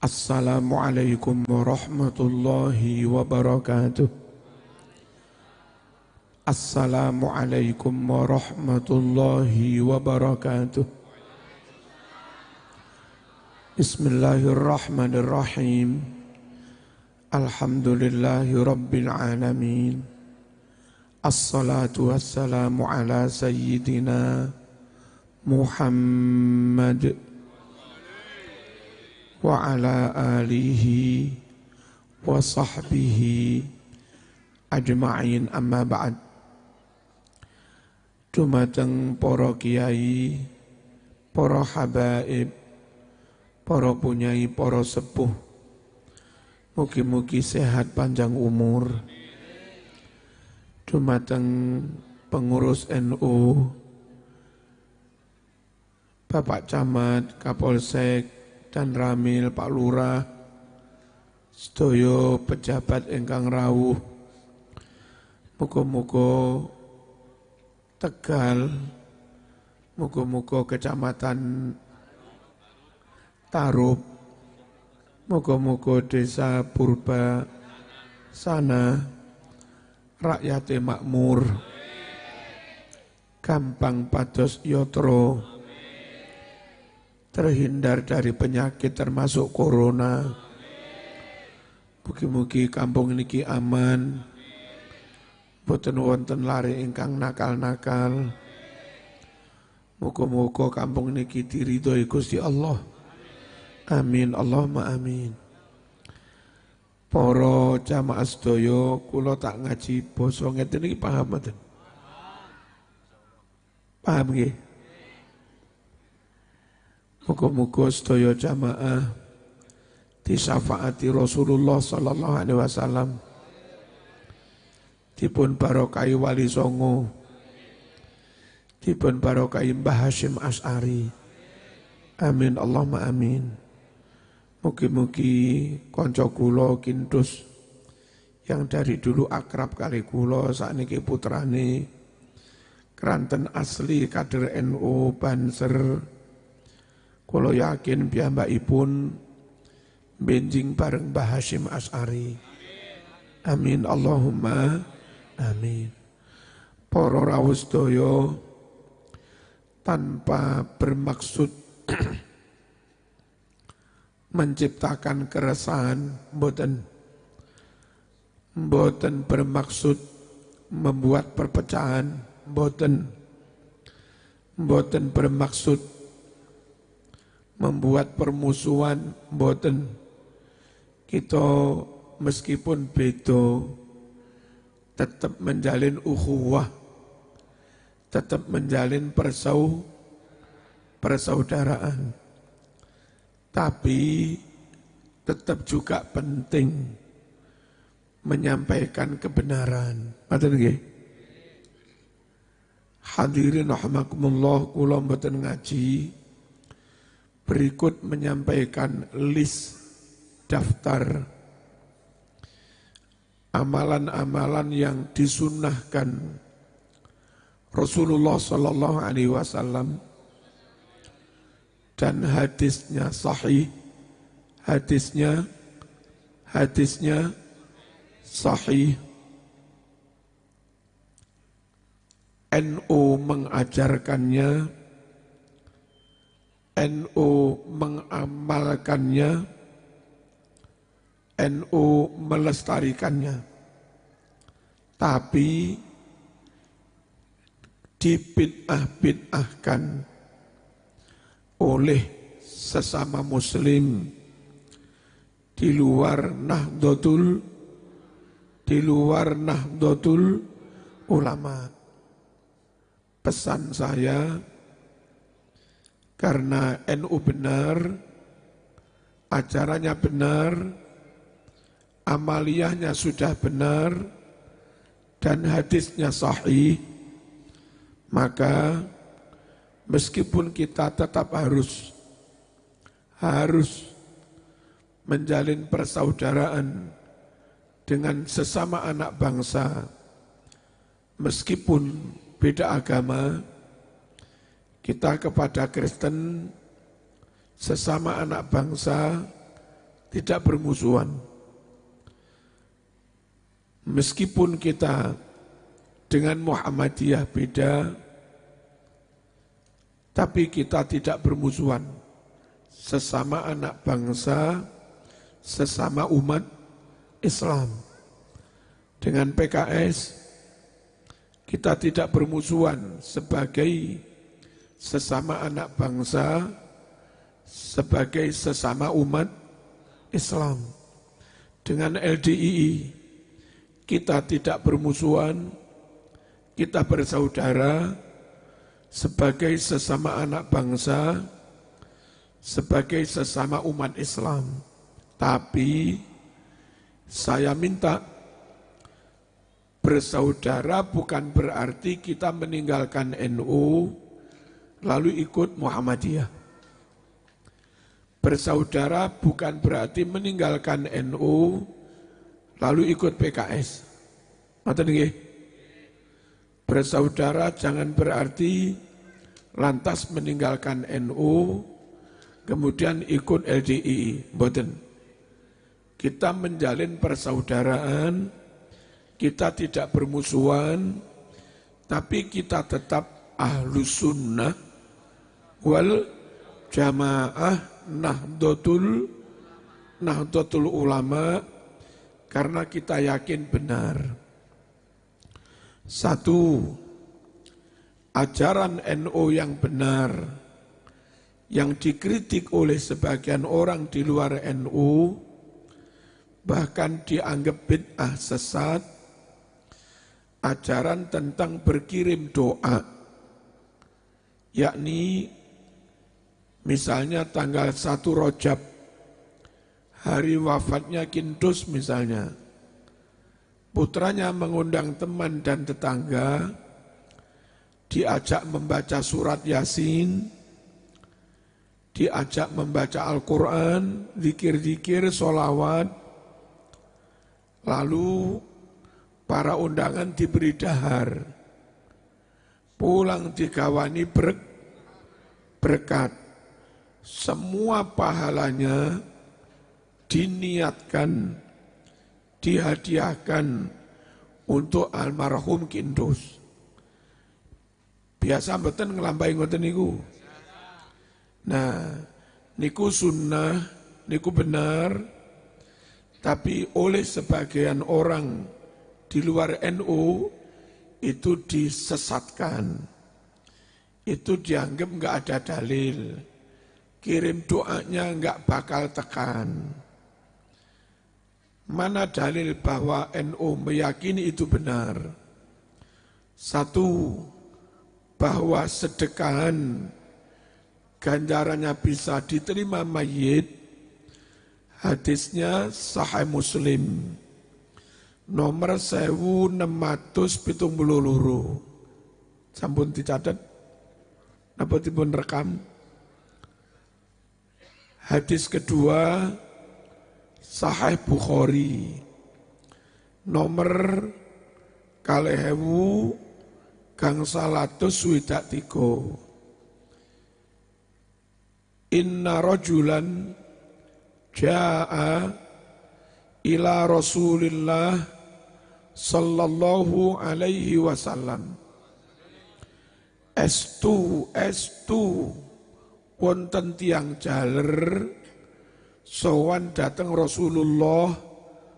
Assalamualaikum warahmatullahi wabarakatuh. Assalamualaikum warahmatullahi wabarakatuh. Bismillahirrahmanirrahim. Alhamdulillahi rabbil alamin. Assalatu wassalamu ala sayyidina Muhammad wa ala alihi wa sahbihi ajma'in, amma ba'd. Dumateng para kiai, para habaib, para punyai, para sepuh, mugi-mugi sehat panjang umur. Dumateng pengurus NU, Bapak Camat, Kapolsek, dan Ramil, Pak Lurah, sedaya pejabat ingkang rawuh, muga-muga Tegal, muga-muga Kecamatan Tarub, muga-muga Desa Purba sana rakyate makmur, gampang pados yotro, terhindar dari penyakit termasuk corona. Mugi-mugi kampung niki aman, boten wonten lare ingkang nakal-nakal. Muga-muga kampung niki diridhoi Gusti Allah. Amin, Allahumma amin. Para jamaah sedaya, kula tak ngaji basa ngeten iki paham mboten? Paham nggih? Muga-muga sedaya jamaah disyafaati Rasulullah sallallahu alaihi wasallam, dipun barokai Wali Songo, dipun barokai Mbah Hasyim Asy'ari. Amin, Allahumma amin. Mugi-mugi kanca kula Kindus yang dari dulu akrab kali kula, sakniki putrane Kranten asli kader NU Banser. Kula yakin piyambakipun benjing bareng Mbah Hasyim Asy'ari. Amin, Allahumma amin. Para rawuh sedaya, tanpa bermaksud menciptakan keresahan, mboten bermaksud membuat perpecahan, mboten bermaksud membuat permusuhan, mboten. Kita meskipun beda tetap menjalin ukhuwah, tetap menjalin persaudaraan. Tapi tetap juga penting menyampaikan kebenaran. Ngoten nggih? Hadirin rahimakumullah, kula mboten ngaji. Berikut menyampaikan list daftar amalan-amalan yang disunnahkan Rasulullah sallallahu alaihi wasallam dan hadisnya sahih, hadisnya sahih. NU mengajarkannya, NU mengamalkannya, NU melestarikannya. Tapi dibid'ah-bid'ahkan oleh sesama muslim di luar Nahdlatul Ulama. Pesan saya, karena NU benar, acaranya benar, amaliyahnya sudah benar, dan hadisnya sahih, maka meskipun kita tetap harus menjalin persaudaraan dengan sesama anak bangsa, meskipun beda agama, kita kepada Kristen, sesama anak bangsa, tidak bermusuhan. Meskipun kita dengan Muhammadiyah beda, tapi kita tidak bermusuhan. Sesama anak bangsa, sesama umat Islam. Dengan PKS, kita tidak bermusuhan sebagai sesama anak bangsa, sebagai sesama umat Islam. Dengan LDII, kita tidak bermusuhan, kita bersaudara sebagai sesama anak bangsa, sebagai sesama umat Islam. Tapi saya minta bersaudara bukan berarti kita meninggalkan NU lalu ikut Muhammadiyah. Bersaudara bukan berarti meninggalkan NU lalu ikut PKS. Ngoten nggih? Bersaudara jangan berarti lantas meninggalkan NU kemudian ikut LDII. Mboten. Kita menjalin persaudaraan, kita tidak bermusuhan, tapi kita tetap ahlus sunnah wal jamaah nahdlatul ulama, karena kita yakin benar. Satu, ajaran NU yang benar, yang dikritik oleh sebagian orang di luar NU, bahkan dianggap bid'ah sesat, ajaran tentang berkirim doa, yakni misalnya tanggal 1 Rajab, hari wafatnya Kindus misalnya, putranya mengundang teman dan tetangga, diajak membaca surat Yasin, diajak membaca Al-Quran, zikir-zikir, sholawat, lalu para undangan diberi dahar, pulang digawani berkat, semua pahalanya diniatkan, dihadiahkan untuk almarhum Kindus. Biasa mboten nglampahi ngoten niku. Nah, niku sunnah, niku benar, tapi oleh sebagian orang di luar NU itu disesatkan. Itu dianggap enggak ada dalil. Kirim doanya enggak bakal tekan. Mana dalil bahwa NU meyakini itu benar? Satu, bahwa sedekahan ganjarannya bisa diterima mayit, hadisnya Sahih Muslim nomor 1672. Sampun dicatat napa dipun rekam? Hadis kedua Sahih Bukhari nomor 2163. Inna rajulan ja'a ila Rasulillah sallallahu alaihi wasallam. Estu wonten tiyang jaler sowan dateng Rasulullah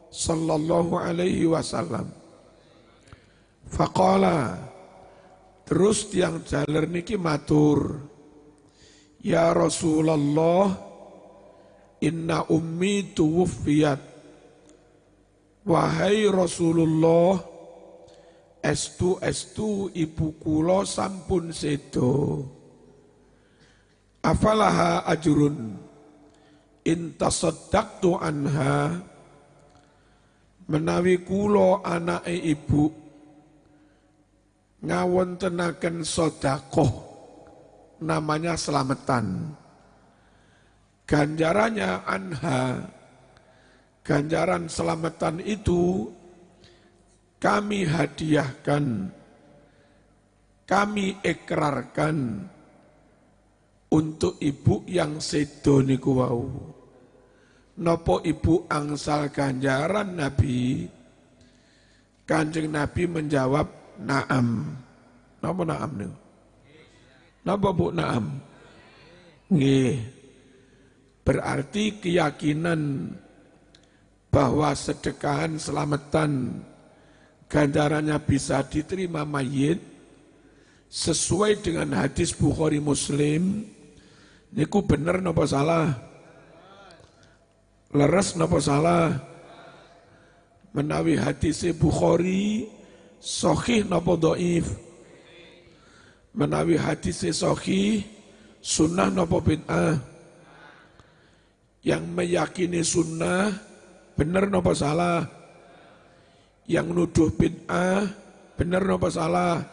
sallallahu alaihi wasallam. Faqala, terus tiyang jaler niki matur, ya Rasulullah, inna ummi tuwuffiyat. Wahai Rasulullah, estu ibu kula sampun sedo. Afalaha ajrun in tasaddaqtu anha, menawi kula anake ibu ngawontenaken sedekah, namanya selamatan. Ganjarannya anha, ganjaran selamatan itu kami hadiahkan, kami ikrarkan untuk ibu yang sedo niku wau. nopo ibu angsal ganjaran Nabi? Kanjeng Nabi menjawab, na'am. Napa na'am niku? Napa Bu na'am? Nggih. Berarti keyakinan bahwa sedekahan selamatan ganjarannya bisa diterima mayit sesuai dengan hadis Bukhari Muslim. Niku bener napa salah? Leres napa salah? Menawi hadis Bukhari sahih napa dhaif? Menawi hadis sahih sunnah napa bid'ah? Yang meyakini sunnah bener napa salah? Yang nuduh bid'ah bener napa salah?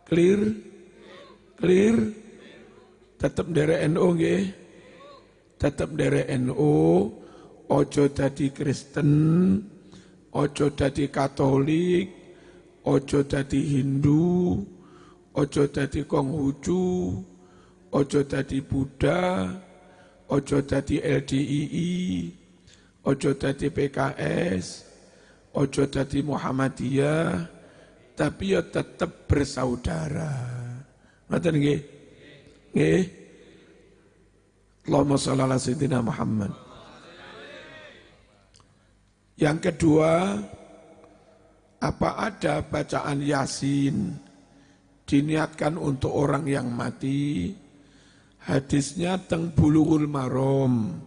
Clear? Clear? Tetap nderek NU nggih. Tetap nderek NU, ojo dadi Kristen, ojo dadi Katolik, ojo dadi Hindu, ojo dadi Konghucu, ojo dadi Buddha, ojo dadi LDII, ojo dadi PKS, ojo dadi Muhammadiyah, tapi ya tetap bersaudara. Ngoten nggih? Nggih. Allahumma shalli ala sayyidina Muhammad. Yang kedua, apa ada bacaan Yasin diniatkan untuk orang yang mati? Hadisnya teng Bulughul Maram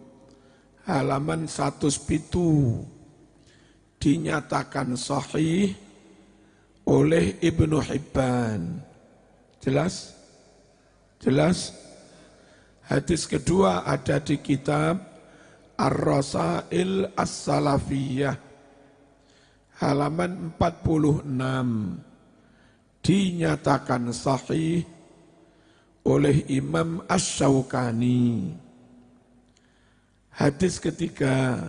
halaman 107 dinyatakan sahih oleh Ibnu Hibban. Jelas? Jelas? Hadis kedua ada di kitab Ar-Rasail As-Salafiyah halaman 46 dinyatakan sahih oleh Imam Asy-Syaukani. Hadis ketiga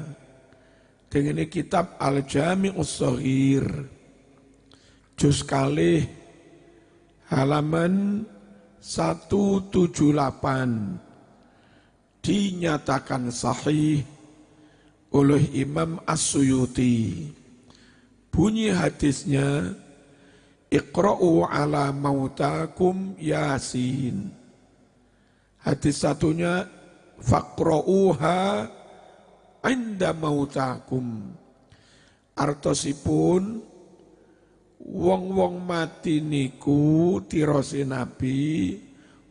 dengan kitab Al-Jami'us Shaghir juz kalih halaman 178 dinyatakan sahih oleh Imam As-Suyuti. Bunyi hadisnya, Iqra'u ala mautakum Yasin. Hadis satunya, Faqra'uha inda mautakum. Artosipun, wong-wong mati niku tirose Nabi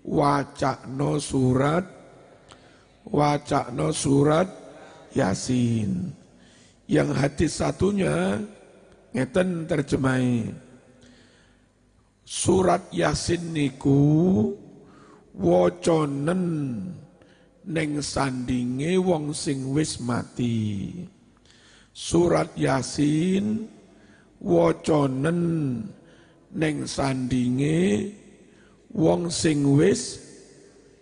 wacakno surat Yasin. Yang hadis satunya ngeten terjemahe. Surat Yasin niku wacanen ning sandinge wong sing wis mati. Surat Yasin wacanen ning sandinge wong sing wis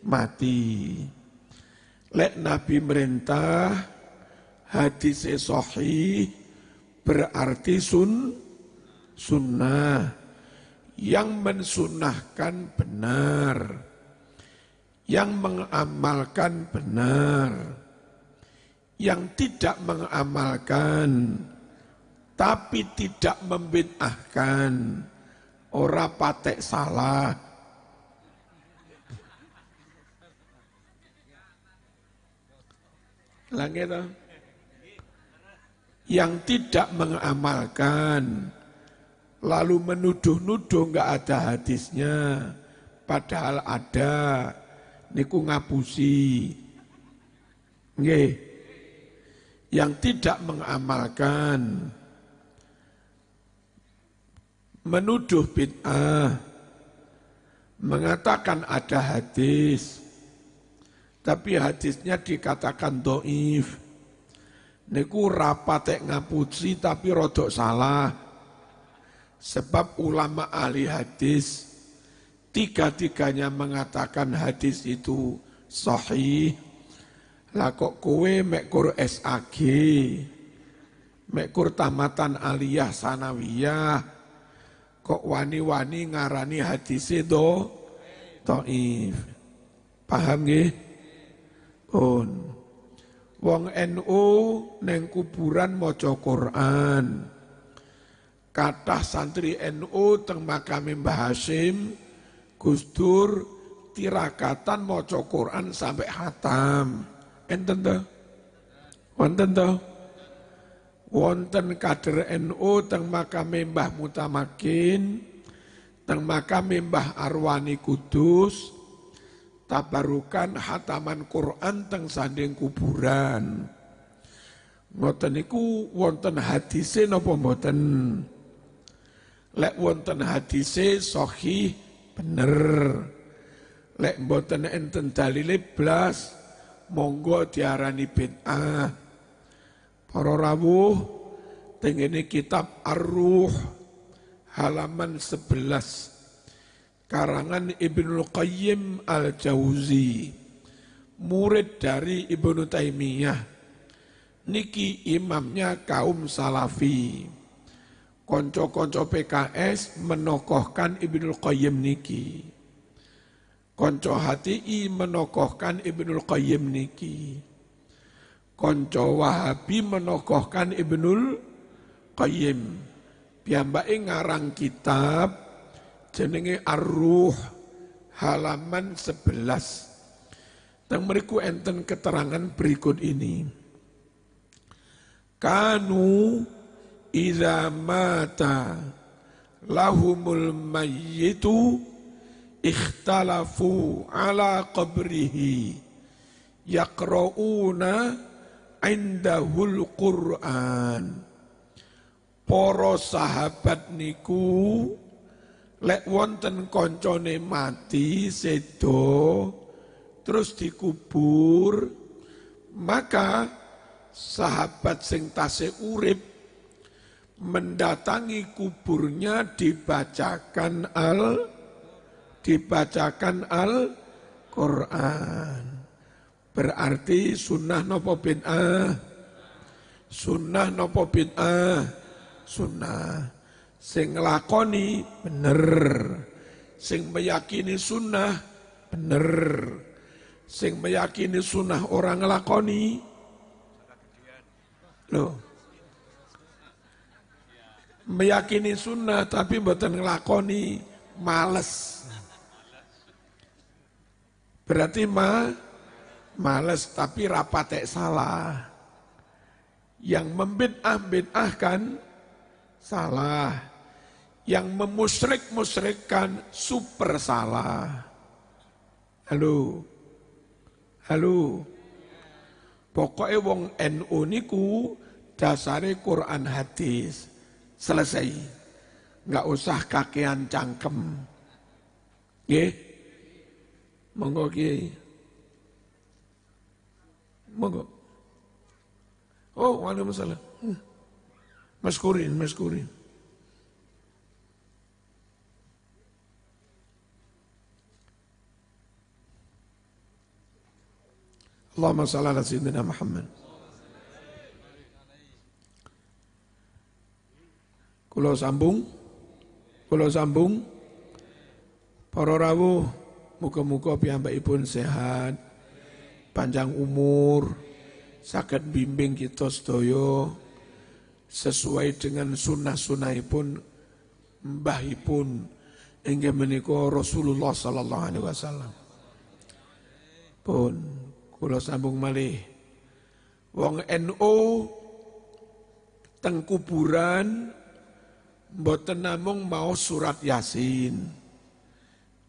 mati. Lek Nabi merintah hadis sahih berarti sunnah. Yang mensunnahkan benar, yang mengamalkan benar, yang tidak mengamalkan tapi tidak membid'ahkan, ora patek salah. Lagi toh? Yang tidak mengamalkan, lalu menuduh-nuduh enggak ada hadisnya, padahal ada, niku ngapusi. Nggih. Yang tidak mengamalkan, menuduh bid'ah, mengatakan ada hadis, tapi hadisnya dikatakan dhaif. Niku rapatek ngapusi tapi rodok salah. Sebab ulama ahli hadis tiga-tiganya mengatakan hadis itu sahih. Lah kok kowe mekur SAG, mekur tamatan aliyah sanawiyah, kok wani-wani ngarani hadis itu dhaif. Paham nggih? Wong NU neng kuburan maca Quran. Kathah santri NU teng makame Mbah Hasyim Gus Dur tirakatan maca Quran sampai khatam. Enten to? Wonten to? Wonten kader NU teng makame Mbah Mutamakin, teng makame Mbah Arwani Kudus, tabarukan hataman Quran teng sanding kuburan. Ngoten niku wonten hadise napa mboten? Lek wonten hadise sahih bener. Lek mboten enten dalile blas monggo diarani bid'ah. Para rawuh tengene kitab Ar-Ruh halaman 11 karangan Ibnul Qayyim Al-Jauzi, murid dari Ibnu Taimiyah. Niki imamnya kaum Salafi. Konco-konco PKS menokohkan Ibnul Qayyim niki. Konco HTI menokohkan Ibnul Qayyim niki. Konco Wahabi menokohkan Ibnul Qayyim. Piyambake ngarang kitab jenenge Ar-Ruh halaman 11. Teng mriku enten keterangan berikut ini. Kanu idza mata lahumul mayyitu ikhtalafu ala qabrihi yaqra'una indahul Qur'an. Para sahabat niku lek wonten koncone mati sedo terus dikubur, maka sahabat sing tasih urip mendatangi kuburnya dibacakan Al-Quran. Berarti sunnah nopo bid'ah? Sunnah nopo bid'ah? Sunnah. Sing nglakoni bener. Sing meyakini sunnah bener. Sing meyakini sunnah orang nglakoni loh. Meyakini sunnah tapi mboten nglakoni males. Berarti males tapi rapatek salah. Yang membid'ah-bid'ahkan salah. Yang memusyrik-musyrikkan super salah. Halo. Pokoknya wong NU niku dasare Quran hadis. Selesai. Enggak usah kakean cangkem. Nggih. Monggo Kiai. Monggo. Oh, waalaikumsalam. Maskurin. Allahumma shalli ala sayyidina Muhammad. Kula sambung. Para rawuh, muga-muga piyambakipun sehat, panjang umur, saged bimbing kita sedaya sesuai dengan sunnah-sunnahipun mbahipun inggih menika Rasulullah sallallahu alaihi wasallam. Pun kula sambung malih. Wong NU teng kuburan mboten namung mau surat Yasin.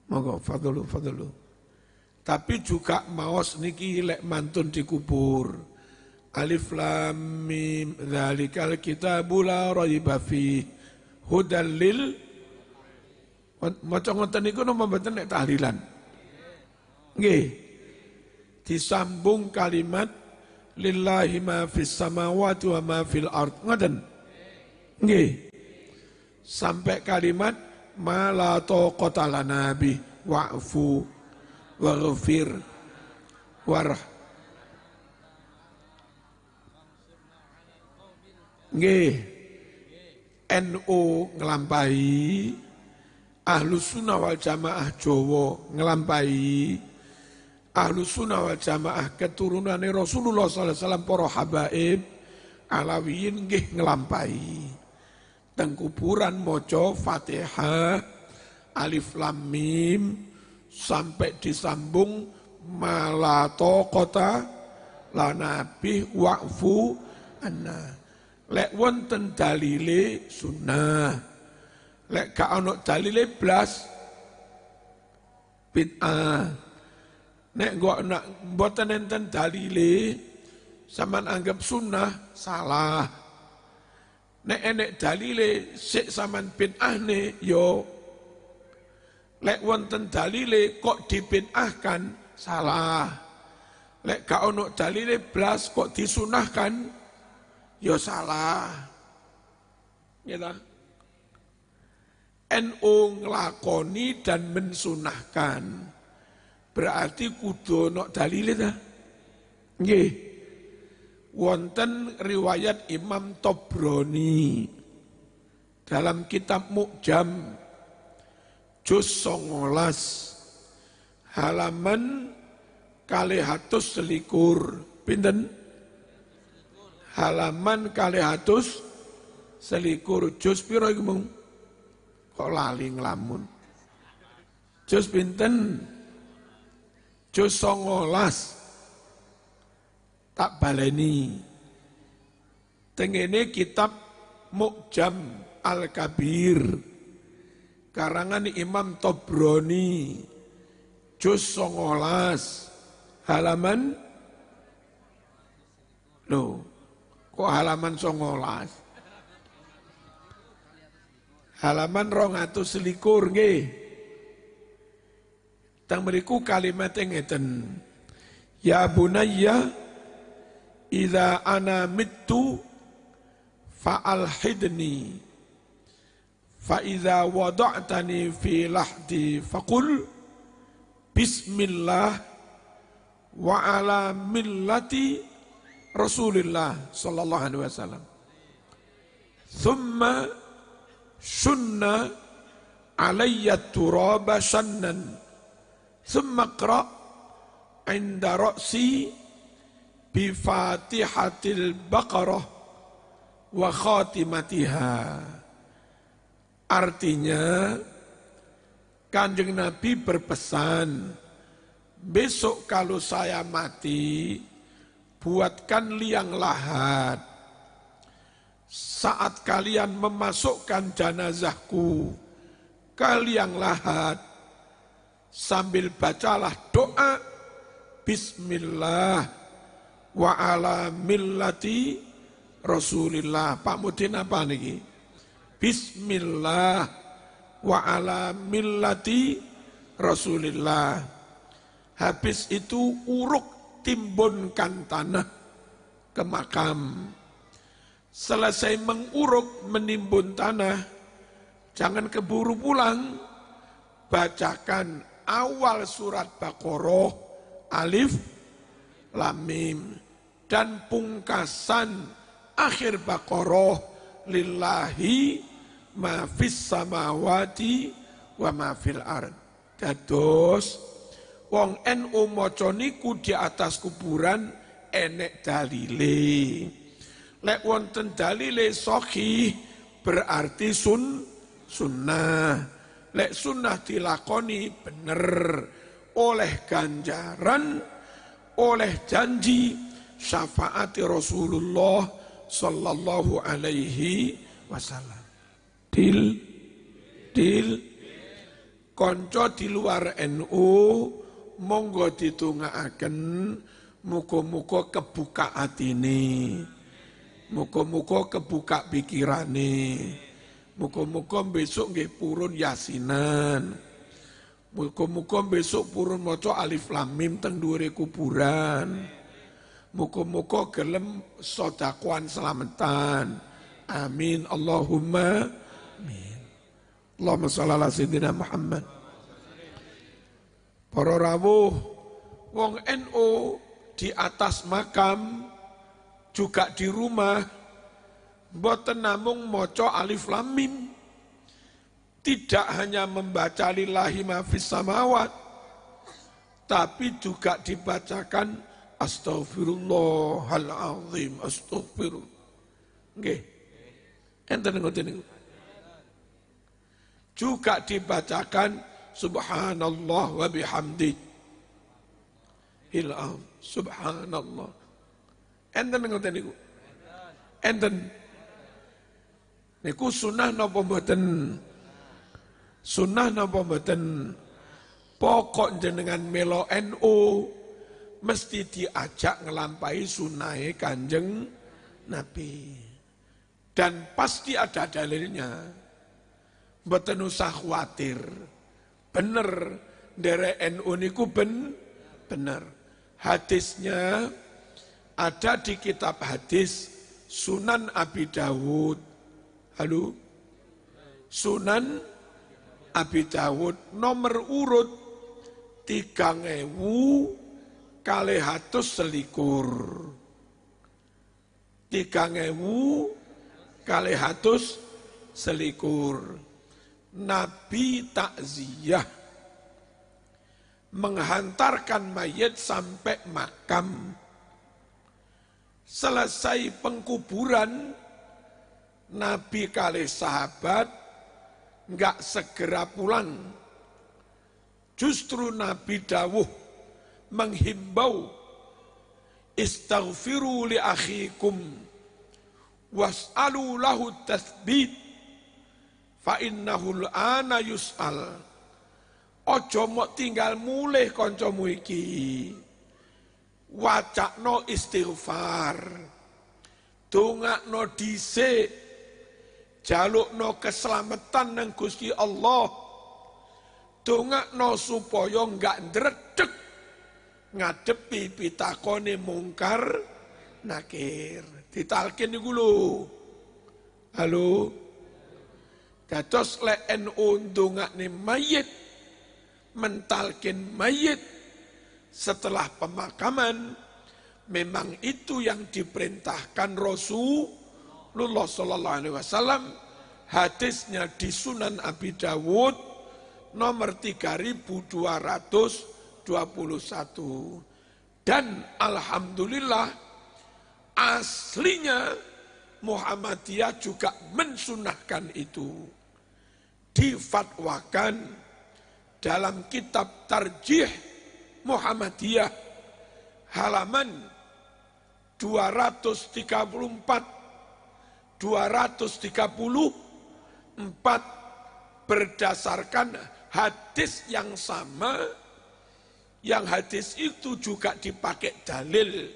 Monggo fadlu. Tapi juga maos niki lek mantun dikubur. Alif lam mim dzalikal kitabul la raiba fi hudal lil. Maca ngoten niku napa mboten nek tahlilan? Nggih. Disambung kalimat lillahi ma fis samawati wa ma fil ard. Ngoten. Nggih. Sampai kalimat ma la taqata lana bi wa'fu waghfir warh. Nggih. NU nglampahi, Ahlus Sunnah wal Jamaah Jawa nglampahi, Ahlus Sunnah wal Jamaah keturunane Rasulullah sallallahu alaihi wasallam para habaib alawiyin nggih nglampahi teng kuburan maca Fatihah Alif Lam Mim sampai disambung malato kota lanabi wa'fu anna. Lek wonten dalile sunnah, lek gak ono dalile blas bid'ah. Nek gak nak mboten enten dalile sampean anggap sunnah salah. Nek enek dalile sik sampean bid'ahne yo lek wonten dalile kok dibid'ahkan salah. Lek gak ono dalile blas kok disunahkan ya salah. Ya NU nglakoni dan mensunahkan berarti kudu ono dalile ta? Nggih. Wonten riwayat Imam Tobroni dalam kitab Mu'jam juz 19 halaman 221 pinten halaman 221 juz piro iku mung kok lali nglamun juz pinten juz 19 tak baleni tengene kitab Mu'jam Al-Kabir karangan Imam Tobroni juz 19 halaman loh kok halaman 19 halaman 221 nggih teng mriku kalimat ngeten ya bunayya idza ana mittu fa'alhidni fa idza wada'tani fi lahdi faqul bismillah wa ala millati Rasulillah sallallahu alaihi wasallam thumma sunna alayya turaba shannan thumma qra inda ra'si bi fatihatil baqarah wa khatimatiha. Artinya Kanjeng Nabi berpesan, besok kalau saya mati, buatkan liang lahat. Saat kalian memasukkan jenazahku ke liang lahat, sambil bacalah doa, Bismillah wa ala millati Rasulillah. Pak Mudin apa niki? Bismillah wa ala millati Rasulillah. Habis itu uruk timbunkan tanah ke makam. Selesai menguruk menimbun tanah, jangan keburu pulang. Bacakan awal surat Baqarah, Alif, Lam Mim, dan pungkasan akhir Baqarah, lillahi ma fis samawati wa ma fil ard. Dados wong NU maca niku di atas kuburan enek dalile. Lek wonten dalile sahih berarti sunnah. Lek sunnah dilakoni bener oleh ganjaran, oleh janji syafaat Rasulullah sallallahu alaihi wasallam. Dil konco di luar NU monggo ditungaaken muga-muga kebuka atine, muga-muga kebuka pikirane, muga-muga besok nggih purun yasinan, muga-muga besok purun maca Alif Lam Mim teng dhuwure kuburan, muga-muga gelem sedekah selamatan. Amin Allahumma amin. Allahumma shalli ala sayyidina Muhammad. Para rawuh wong NU di atas makam juga di rumah mboten namung maca Alif Lam Mim. Tidak hanya membaca lillahi ma fis samawat, tapi juga dibacakan astaghfirullahalazim, astaghfirullah. Nggih. Enten ngoten niku. Juga dibacakan subhanallah wa bihamdi. Subhanallah. Enten ngoten niku. Enten. Niku sunnah napa mboten? Sunnah napa mboten? Pokok jenengan melo NU mesti diajak ngelampahi sunnah Kanjeng Nabi. Dan pasti ada dalilnya. Mboten usah khawatir. Bener ndere NU niku bener. Hadisnya ada di kitab hadis Sunan Abi Dawud. Halo? Sunan Abi Dawud nomor urut 3000 kalih atus selikur. 3000 kalih atus selikur. Nabi takziah menghantarkan mayit sampai makam. Selesai pengkuburan, Nabi kalih sahabat enggak segera pulang. Justru Nabi dawuh menghimbau, istaghfiru li akhikum was'alu lahu tathbit fa innahu al-ana yus'al. Ojo mok tinggal mulih kancamu iki. Wacakno istighfar. Dongakno dhisik. Jalukno keselamatan nang Gusti Allah. Dongakno supaya enggak ndredeg ngadepi pitakone mungkar nakir. Ditalkin niku lho. Halo. Dados lek NU ndongakne mayit, mentalkin mayit setelah pemakaman, memang itu yang diperintahkan Rasulullah Sallallahu Alaihi Wasallam. Hadisnya di Sunan Abi Dawud nomor 3221. Dan alhamdulillah aslinya Muhammadiyah juga mensunahkan itu. Difatwakan dalam kitab Tarjih Muhammadiyah halaman 234 berdasarkan hadis yang sama, yang hadis itu juga dipakai dalil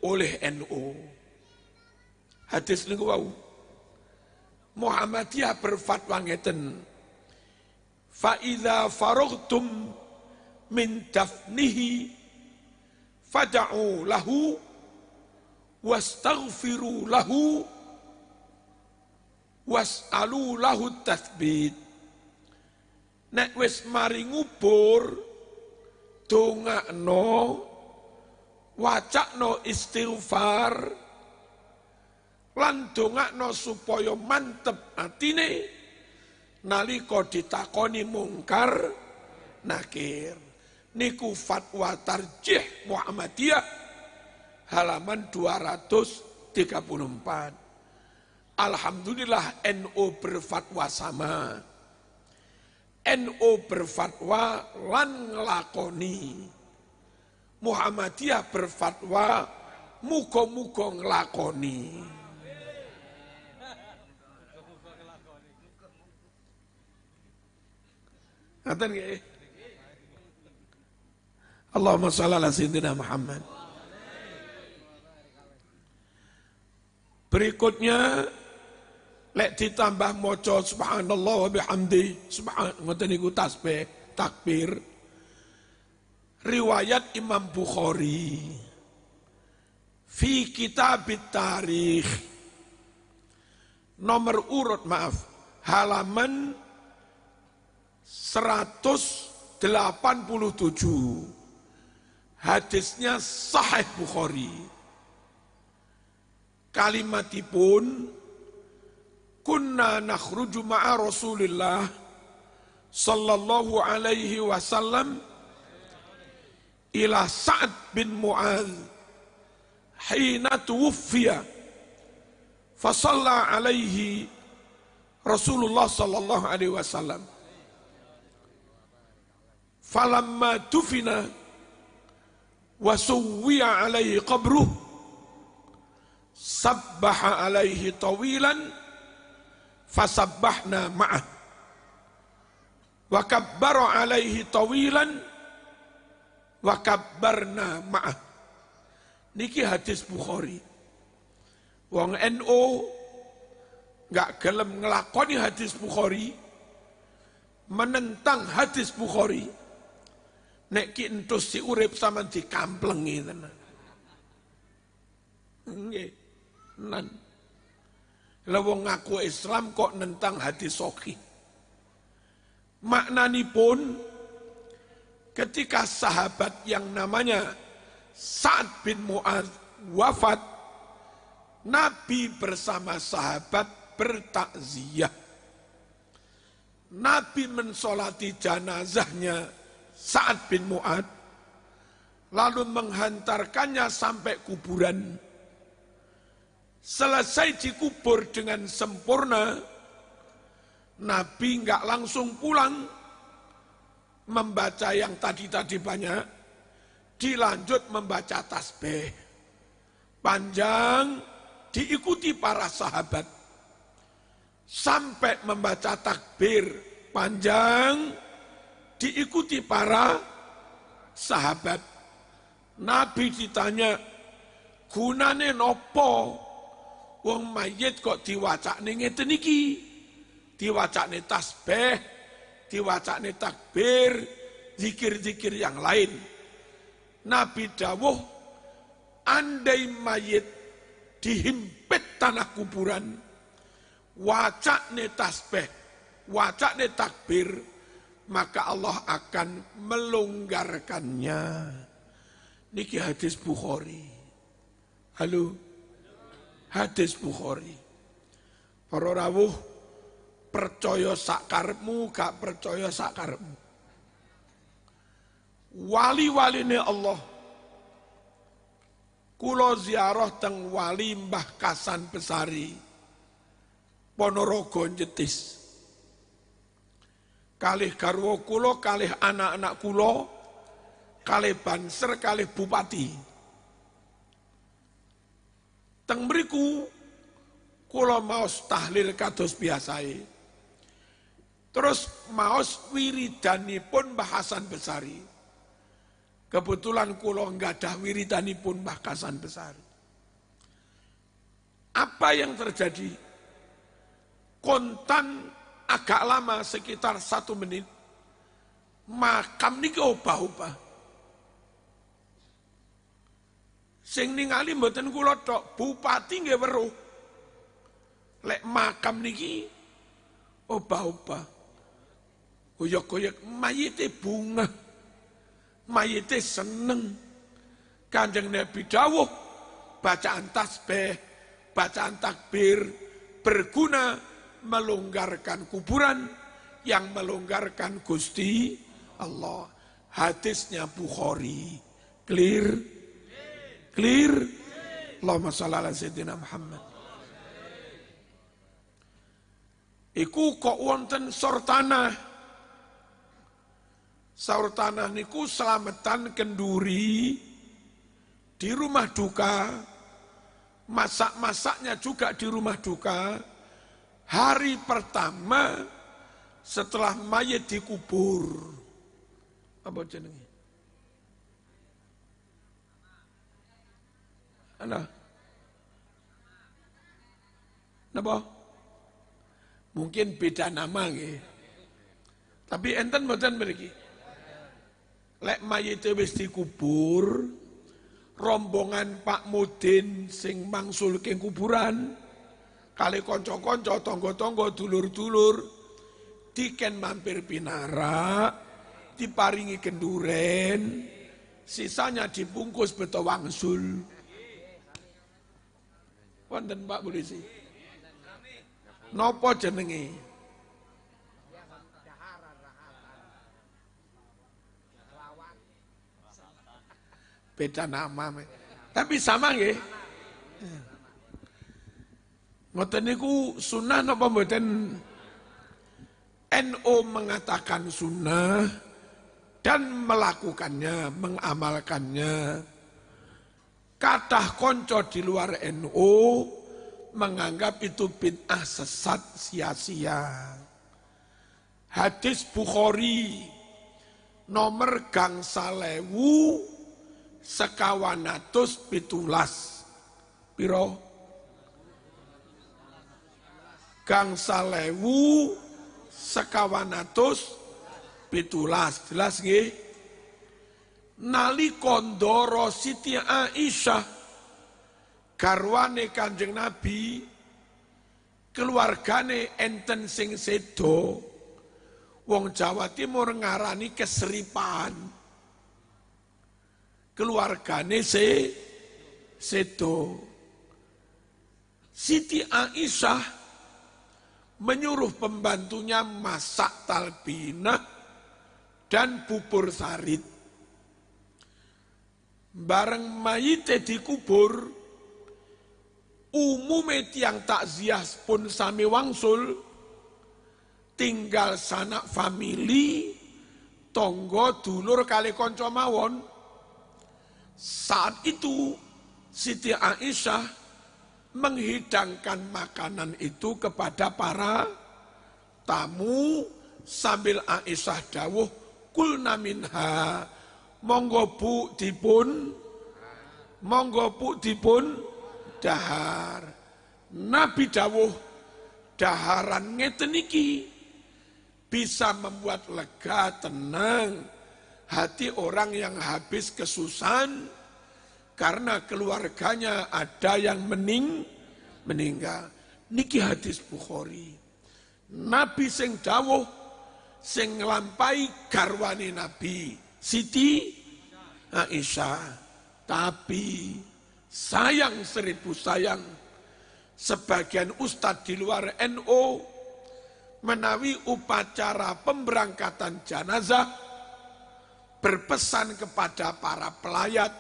oleh NU. Hadis niku wau Muhammadiyah berfatwa ngeten, fa idza faraghtum min dafnihi fad'u lahu wastaghfiru lahu was'alu lahu tathbit. Nek wis mari ngubur, dongakno, wacakno istighfar, lan dongakno supaya mantep atine nalika ditakoni mungkar nakir. Niku fatwa Tarjih Muhammadiyah halaman 234. Alhamdulillah NU berfatwa sama. NU berfatwa lan nglakoni. Muhammadiyah berfatwa muga-muga nglakoni. Ngaten nggih? Allahumma shalli ala sayyidina Muhammad. Berikutnya lek ditambah maca subhanallah wa bihamdi, ngoten niku tasbih, takbir. Riwayat Imam Bukhari fi kitab tarikh nomor urut halaman 187. Hadisnya sahih Bukhari. Kalimatipun kunna nakhruju ma'a Rasulillah sallallahu alaihi wasallam ila Sa'ad bin Mu'adz hina tuwfiya fa shalla alaihi Rasulullah sallallahu alaihi wasallam falamma tufina wa suwwiya alaihi qabruh sabbaha alaihi tawilan fasabbahna ma'ah wa kabbara alaihi tawilan wa kabbarna ma'ah. Niki hadis Bukhari. Wong NU nggak gelem ngelakoni hadis Bukhari, menentang hadis Bukhari, nek ki entus si urip sama dikamplengi tenan. Nggih, nan. Lah wong ngaku Islam kok nentang hadis sahih. Maknanipun ketika sahabat yang namanya Sa'ad bin Mu'adz wafat, Nabi bersama sahabat bertakziah. Nabi mensolati jenazahnya Sa'ad bin Mu'adz, lalu menghantarkannya sampai kuburan. Selesai dikubur dengan sempurna, Nabi enggak langsung pulang membaca yang tadi-tadi banyak, dilanjut membaca tasbih panjang, diikuti para sahabat sampai membaca takbir panjang, diikuti para sahabat. Nabi ditanya, gunane nopo wong mayit kok diwacane ngeten iki, diwacane tasbih, diwacane takbir, zikir-zikir yang lain. Nabi dawuh, andai mayit dihimpit tanah kuburan, wacane tasbih, wacane takbir, maka Allah akan melonggarkannya. Niki hadis Bukhari. Halo, hadis Bukhari. Para rawuh, percaya sakarepmu, gak percaya sakarepmu. Wali-waline Allah, kula ziarah teng wali Mbah Kasan Besari, Ponorogo Njetis. Kalih garwa kula, kalih anak-anak kula, kalih banser, kalih bupati. Teng mriku kula maos tahlil kados biasae. Terus maos wiridanipun Mbah Hasan Besari. Kebetulan kula nggadah wiridanipun Mbah Hasan Besari. Apa yang terjadi? Kontan agak lama, sekitar 1 menit. Makam niki obah-obah. Sing ningali mboten kula tok, bupati nggih weruh. Lek makam niki obah-obah. Goyok-goyok mayite bunga. Mayite seneng. Kanjeng Nabi dawuh, bacaan tasbih, bacaan takbir berguna melonggarkan kuburan, yang melonggarkan Gusti Allah. Hadisnya Bukhari. Clear? Clear? Allahumma shalli ala sayyidina Muhammad. Iku kok wonten sor tanah. Saur tanah niku selamatan kenduri di rumah duka, masak-masaknya juga di rumah duka. Hari pertama setelah mayit dikubur. Apa jenenge? Ana? Napa? Mungkin beda nama nggih. Tapi enten mboten mriki. Lek mayit wis dikubur, rombongan Pak Mudin sing mangsulke kuburan, kali kanca-kanca, tangga-tangga, dulur-dulur, diken mampir pinara, diparingi kenduren, sisanya dibungkus beto wangsul. Wonten Pak Polisi. Napa jenenge? Beda nama. Tapi sama nggih. Ngoten niku sunnah napa mboten? NU mengatakan sunnah dan melakukannya, mengamalkannya. Kathah konco di luar NU menganggap itu bid'ah sesat sia-sia. Hadis Bukhari nomor gangsal 1117. Piro? Gangsal 1117. Jelas nggih? Nalika ndara Siti Aisyah garwane Kanjeng Nabi, keluargane enten sing sedo, wong Jawa Timur ngarani keseripan. Keluargane sedo. Siti Aisyah menyuruh pembantunya masak talbinah dan bubur sarit. Bareng mayite dikubur, umume tiang takziah pun sami wangsul, tinggal sanak famili, tonggo dulur kali konco mawon. Saat itu Siti Aisyah menghidangkan makanan itu kepada para tamu sambil Aisyah dawuh, kulna minha, monggo bu dipun dahar. Nabi dawuh, daharan ngeten iki bisa membuat lega, tenang hati orang yang habis kesusahan karena keluarganya ada yang meninggal. Niki hadis Bukhari. Nabi sing dawuh sing nglampahi garwane Nabi Siti Aisyah. Tapi sayang 1000 sayang, sebagian ustadz di luar NU menawi upacara pemberangkatan jenazah berpesan kepada para pelayat,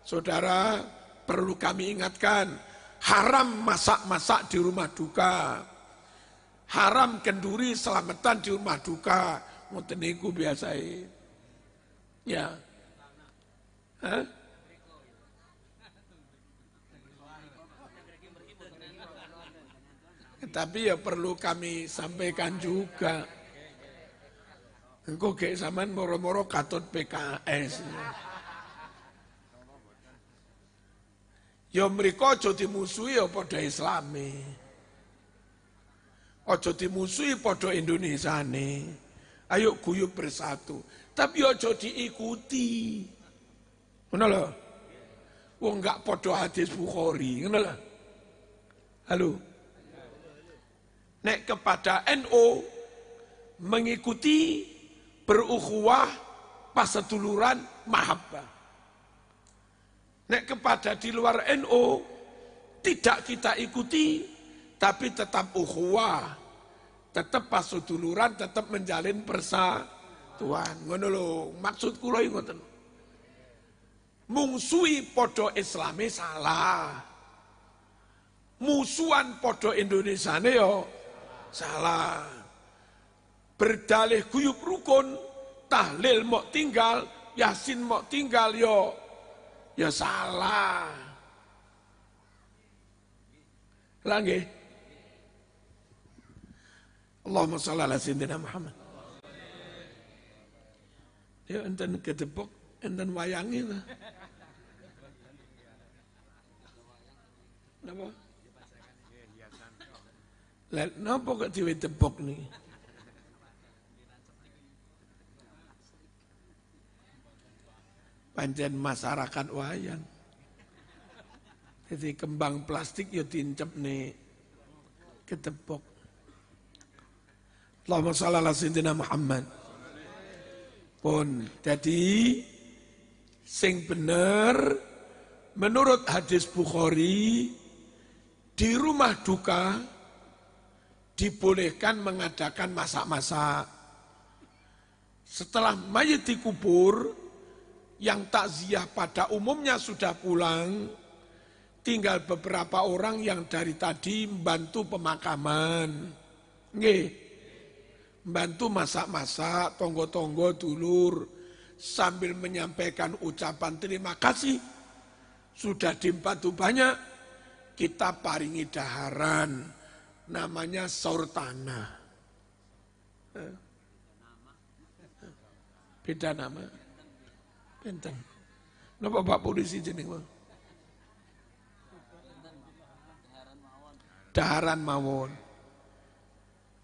saudara perlu kami ingatkan, haram masak-masak di rumah duka, haram kenduri selamatan di rumah duka. Ngoten niku biasae. Ya. Hah? Tapi ya perlu kami sampaikan juga. Engko gek sampean moro-moro katut PKS. Ya mriko aja dimusuhi ya padha Islame. Aja dimusuhi padha Indonesiane. Ayo guyub bersatu. Tapi aja diikuti. Ngono lho. Wong enggak padha hadis Bukhari, ngono lho. Halo. Nek kepada NU mengikuti berukhuwah paseduluran mahabbah. Nek kepada di luar NU tidak kita ikuti, tapi tetap ukhuwah, tetap paseduluran, tetap menjalin persatuan. Ngono lho, maksud kula ngoten. Mungsuhi podo Islame salah. Musuhan podo Indonesiane yo salah. Berdalih guyub rukun, tahlil mok tinggal, yasin mok tinggal yo ya salah. Lagi. Allahumma shalli ala sayyidina Muhammad. Ya enten kedepok, enten wayangi lah. Napa? Lah napa kok diwe tepok nih? Pancen masyarakat wayang. Jadi kembang plastik ya diincep nih ketepok. Allahumma shalli ala sayyidina Muhammad. Pun jadi sing bener menurut hadis Bukhari di rumah duka dibolehkan mengadakan masak-masak. Setelah mayit dikubur, yang takziah pada umumnya sudah pulang, tinggal beberapa orang yang dari tadi membantu pemakaman. Nggih. Membantu masak-masak, tonggo-tonggo dulur, sambil menyampaikan ucapan terima kasih. Sudah dimbantu banyak, kita paringi daharan, namanya saur tanah. Beda nama. Benten. Napa Pak Polisi jeneng Bang? Daharan mawon.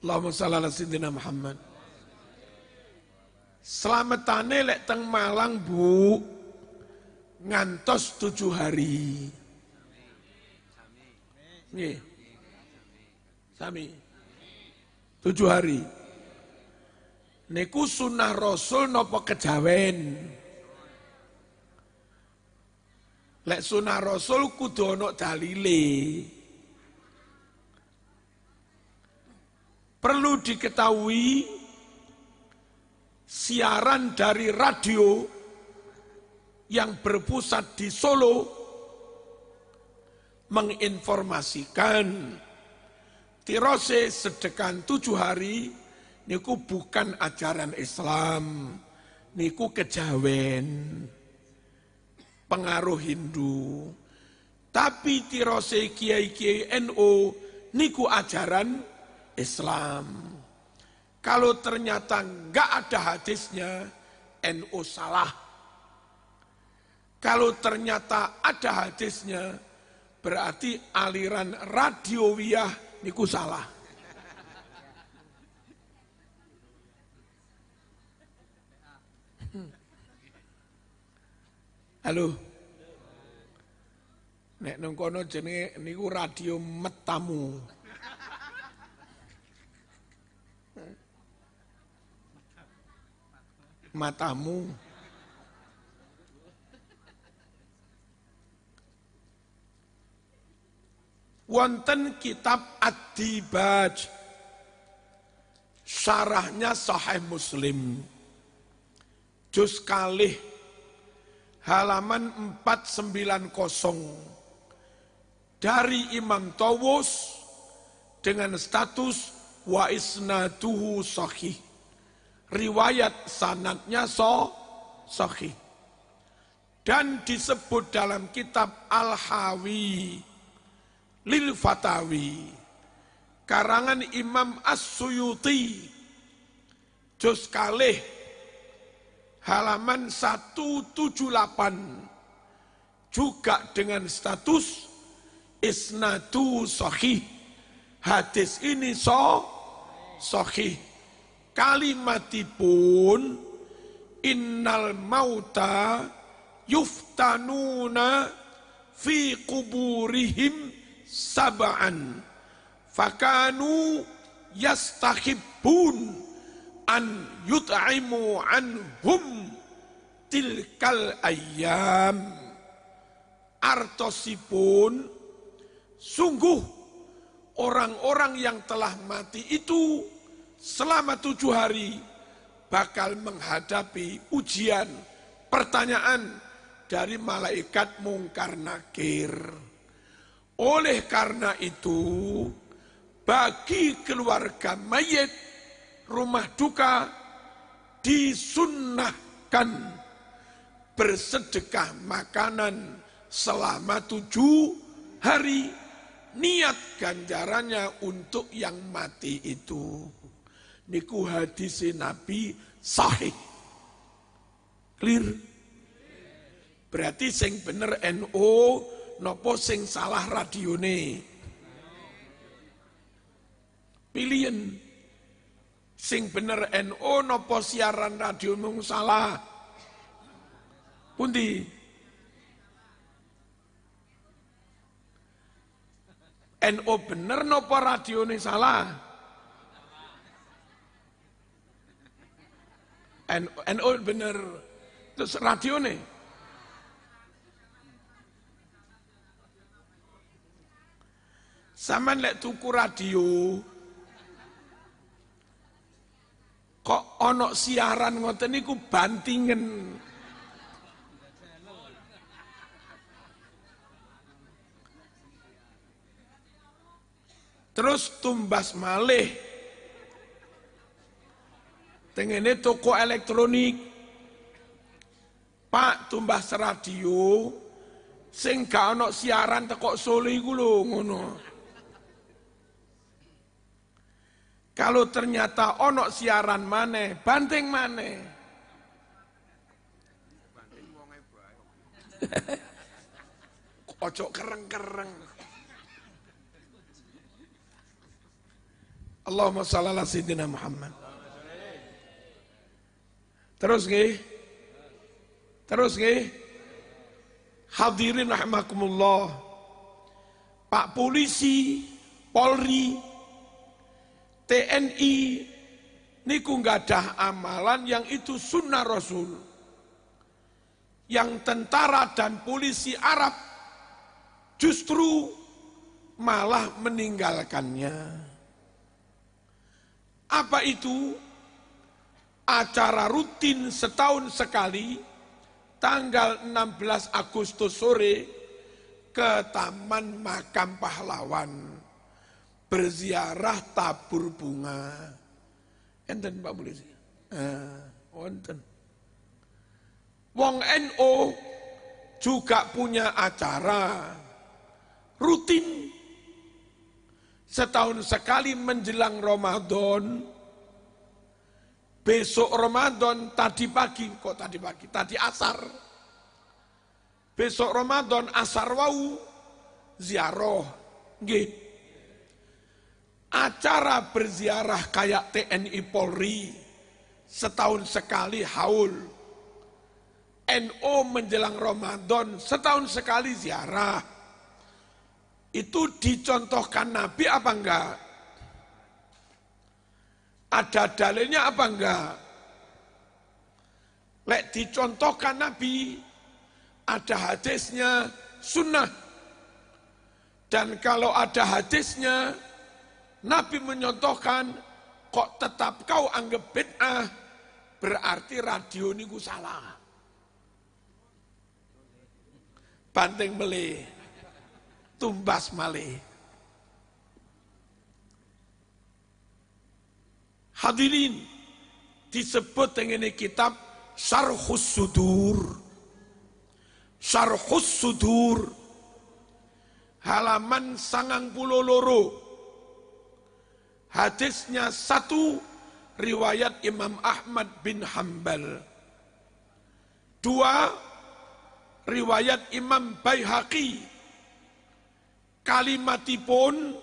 Allahumma shalli ala sayyidina Muhammad. Slametane lek teng Malang Bu, ngantos 7 hari. Nggih. Sami. 7 hari. Niku sunah Rasul napa kejawen? Lek sunah Rasul kudu ana dalile. Perlu diketahui, siaran dari radio yang berpusat di Solo menginformasikan tirose sedekan 7 hari niku bukan ajaran Islam, niku kejawen, pengaruh Hindu. Tapi tirose kiai-kiai NU niku ajaran Islam. Kalau ternyata enggak ada hadisnya, NU salah. Kalau ternyata ada hadisnya, berarti aliran radiowiyah niku salah. Halo. Nek nang kono jenenge niku radio metamu. Matamu. Wonten kitab Ad-Dibaj, syarahnya Sahih Muslim, juz kalih halaman 490 dari Imam Tawus dengan status wa isnaduhu sahih. Riwayat sanadnya sahih. Dan disebut dalam kitab Al-Hawi Lil Fatawi karangan Imam As-Suyuti juz kalih halaman 178 juga dengan status isnadu sahih. Hadis ini sahih. Kalimatipun innal mauta yuftanuna fi kuburihim sab'an fakanu yastahibbun an yut'imu anhum tilkal ayyam. Artosipun sungguh orang-orang yang telah mati itu selama 7 hari bakal menghadapi ujian, pertanyaan dari malaikat mungkar nakir. Oleh karena itu, bagi keluarga mayit, rumah duka disunnahkan bersedekah makanan selama 7 hari. Niat ganjarannya untuk yang mati itu. Niku hadis Nabi sahih. Clear? Berarti sing bener NU nopo sing salah radione. Pilihan. Sing bener NU nopo siaran radio mung salah. Pundi? NU bener nopo radione salah? NU bener, terus radio nih. Saman lek tuku radio, kok ono siaran ngoten niku bantingen. Terus tumbas malih tengene toko elektronik. Pak, tumbas radio sing gak ono siaran teko Solo iku lho ngono. Kalau ternyata ono siaran maneh, banting maneh. Ojo kereng-kereng. Allahumma shalli ala sayyidina Muhammad. Terus nggih. Hadirin rahimakumullah. Pak Polisi, Polri, TNI niku nggadah amalan yang itu sunnah Rasul. Yang tentara dan polisi Arab justru malah meninggalkannya. Apa itu? Acara rutin setahun sekali, tanggal 16 Agustus sore, ke Taman Makam Pahlawan, berziarah tabur bunga. Enten Pak Polisi? Wonten. Wong NU juga punya acara rutin setahun sekali menjelang Ramadan. Besok Ramadan tadi asar. Besok Ramadan asar wau ziarah. Nggih. Acara berziarah kayak TNI Polri setahun sekali haul. NU menjelang Ramadan setahun sekali ziarah. Itu dicontohkan Nabi apa enggak? Ada dalilnya apa enggak? Lek dicontohkan Nabi, ada hadisnya sunnah. Dan kalau ada hadisnya, Nabi menyontohkan, kok tetap kau anggap bid'ah, berarti radio niku salah. Banting melih, tumbas malih. Hadirin, disebut dengan kitab Syarhus Sudur. Syarhus Sudur, halaman 92. Hadisnya 1, riwayat Imam Ahmad bin Hanbal. 2, riwayat Imam Baihaqi. Kalimatipun,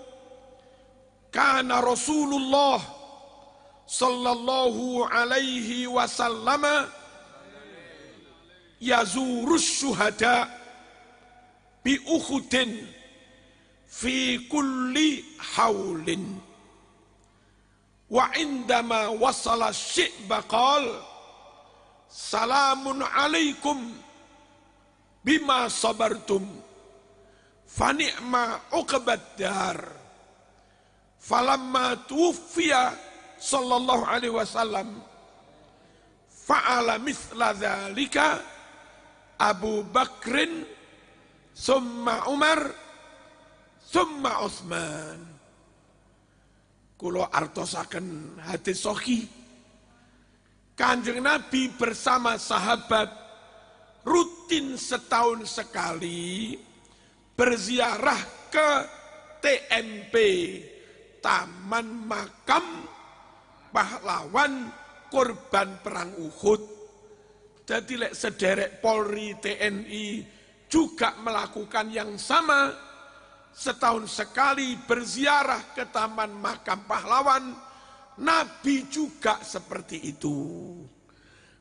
kana Rasulullah sallallahu alaihi wasallam yazurus syuhada bi Uhudin fi kulli haulin wa indama wasala syi'ba qal salamun alaikum bima sabartum fa ni'ma uqbad dar. Falamma tuwfiya sallallahu alaihi wasallam fa'ala mithla dzalika Abu Bakrin summa Umar summa Utsman. Kula artosaken hadis sahih. Kanjeng Nabi bersama sahabat rutin setahun sekali berziarah ke TMP, Taman Makam Pahlawan korban perang Uhud. Jadi lek sederek Polri, TNI juga melakukan yang sama. Setahun sekali berziarah ke Taman Makam Pahlawan. Nabi juga seperti itu.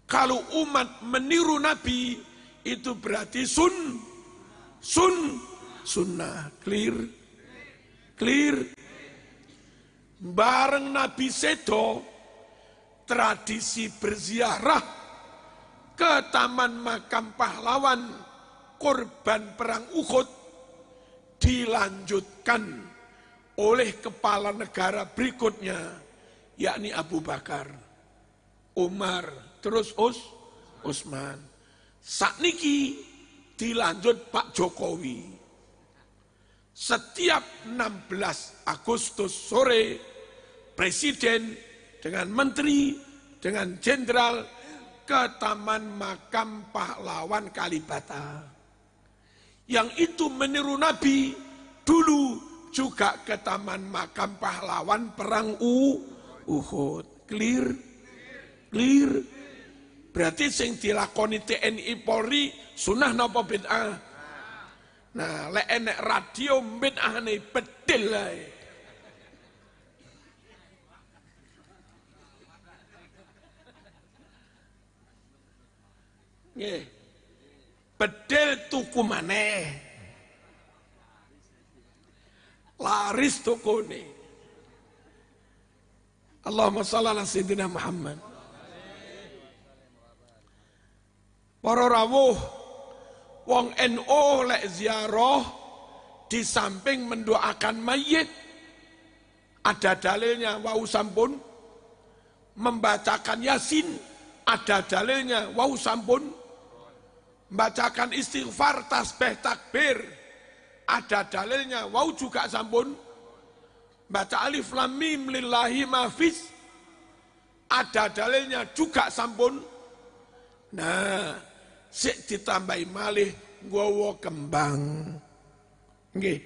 Kalau umat meniru Nabi, itu berarti sunnah. Clear. Bareng Nabi sedo, tradisi berziarah ke Taman Makam Pahlawan korban perang Uhud dilanjutkan oleh kepala negara berikutnya, yakni Abu Bakar, Umar, terus Utsman. Sakniki dilanjut Pak Jokowi. Setiap 16 Agustus sore, presiden dengan menteri, dengan jenderal ke Taman Makam Pahlawan Kalibata. Yang itu meniru Nabi dulu juga ke Taman Makam Pahlawan Perang Uhud. Clear? Clear? Berarti sing dilakoni TNI Polri sunah napa bid'ah? Nah, lek enek radio bid'ahne bedil ae. Nggih. Bedil tuku maneh. Laris tukune. Allahumma shalli ala sayyidina Muhammad. Para rawuh, wong NU lek ziarah di samping mendoakan mayit, ada dalilnya wau sampun membacakan Yasin, ada dalilnya wau sampun membacakan istighfar, tasbih, takbir, ada dalilnya wau juga sampun baca alif lam mim lillahi ma fis, ada dalilnya juga sampun. Nah, sik ditambahi malih nggawa kembang. Nggih.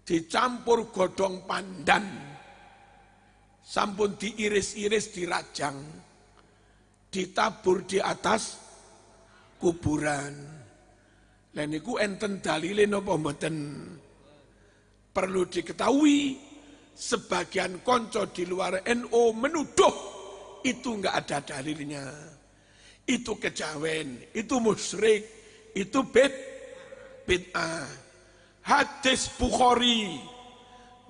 Dicampur godhong pandan. Sampun diiris-iris dirajang. Ditabur di atas kuburan. Lah niku enten dalile napa mboten? Perlu diketahui sebagian konco di luar NU menuduh itu enggak ada dalilnya. Itu kejawen, itu musyrik, itu bid'ah. Hadis Bukhari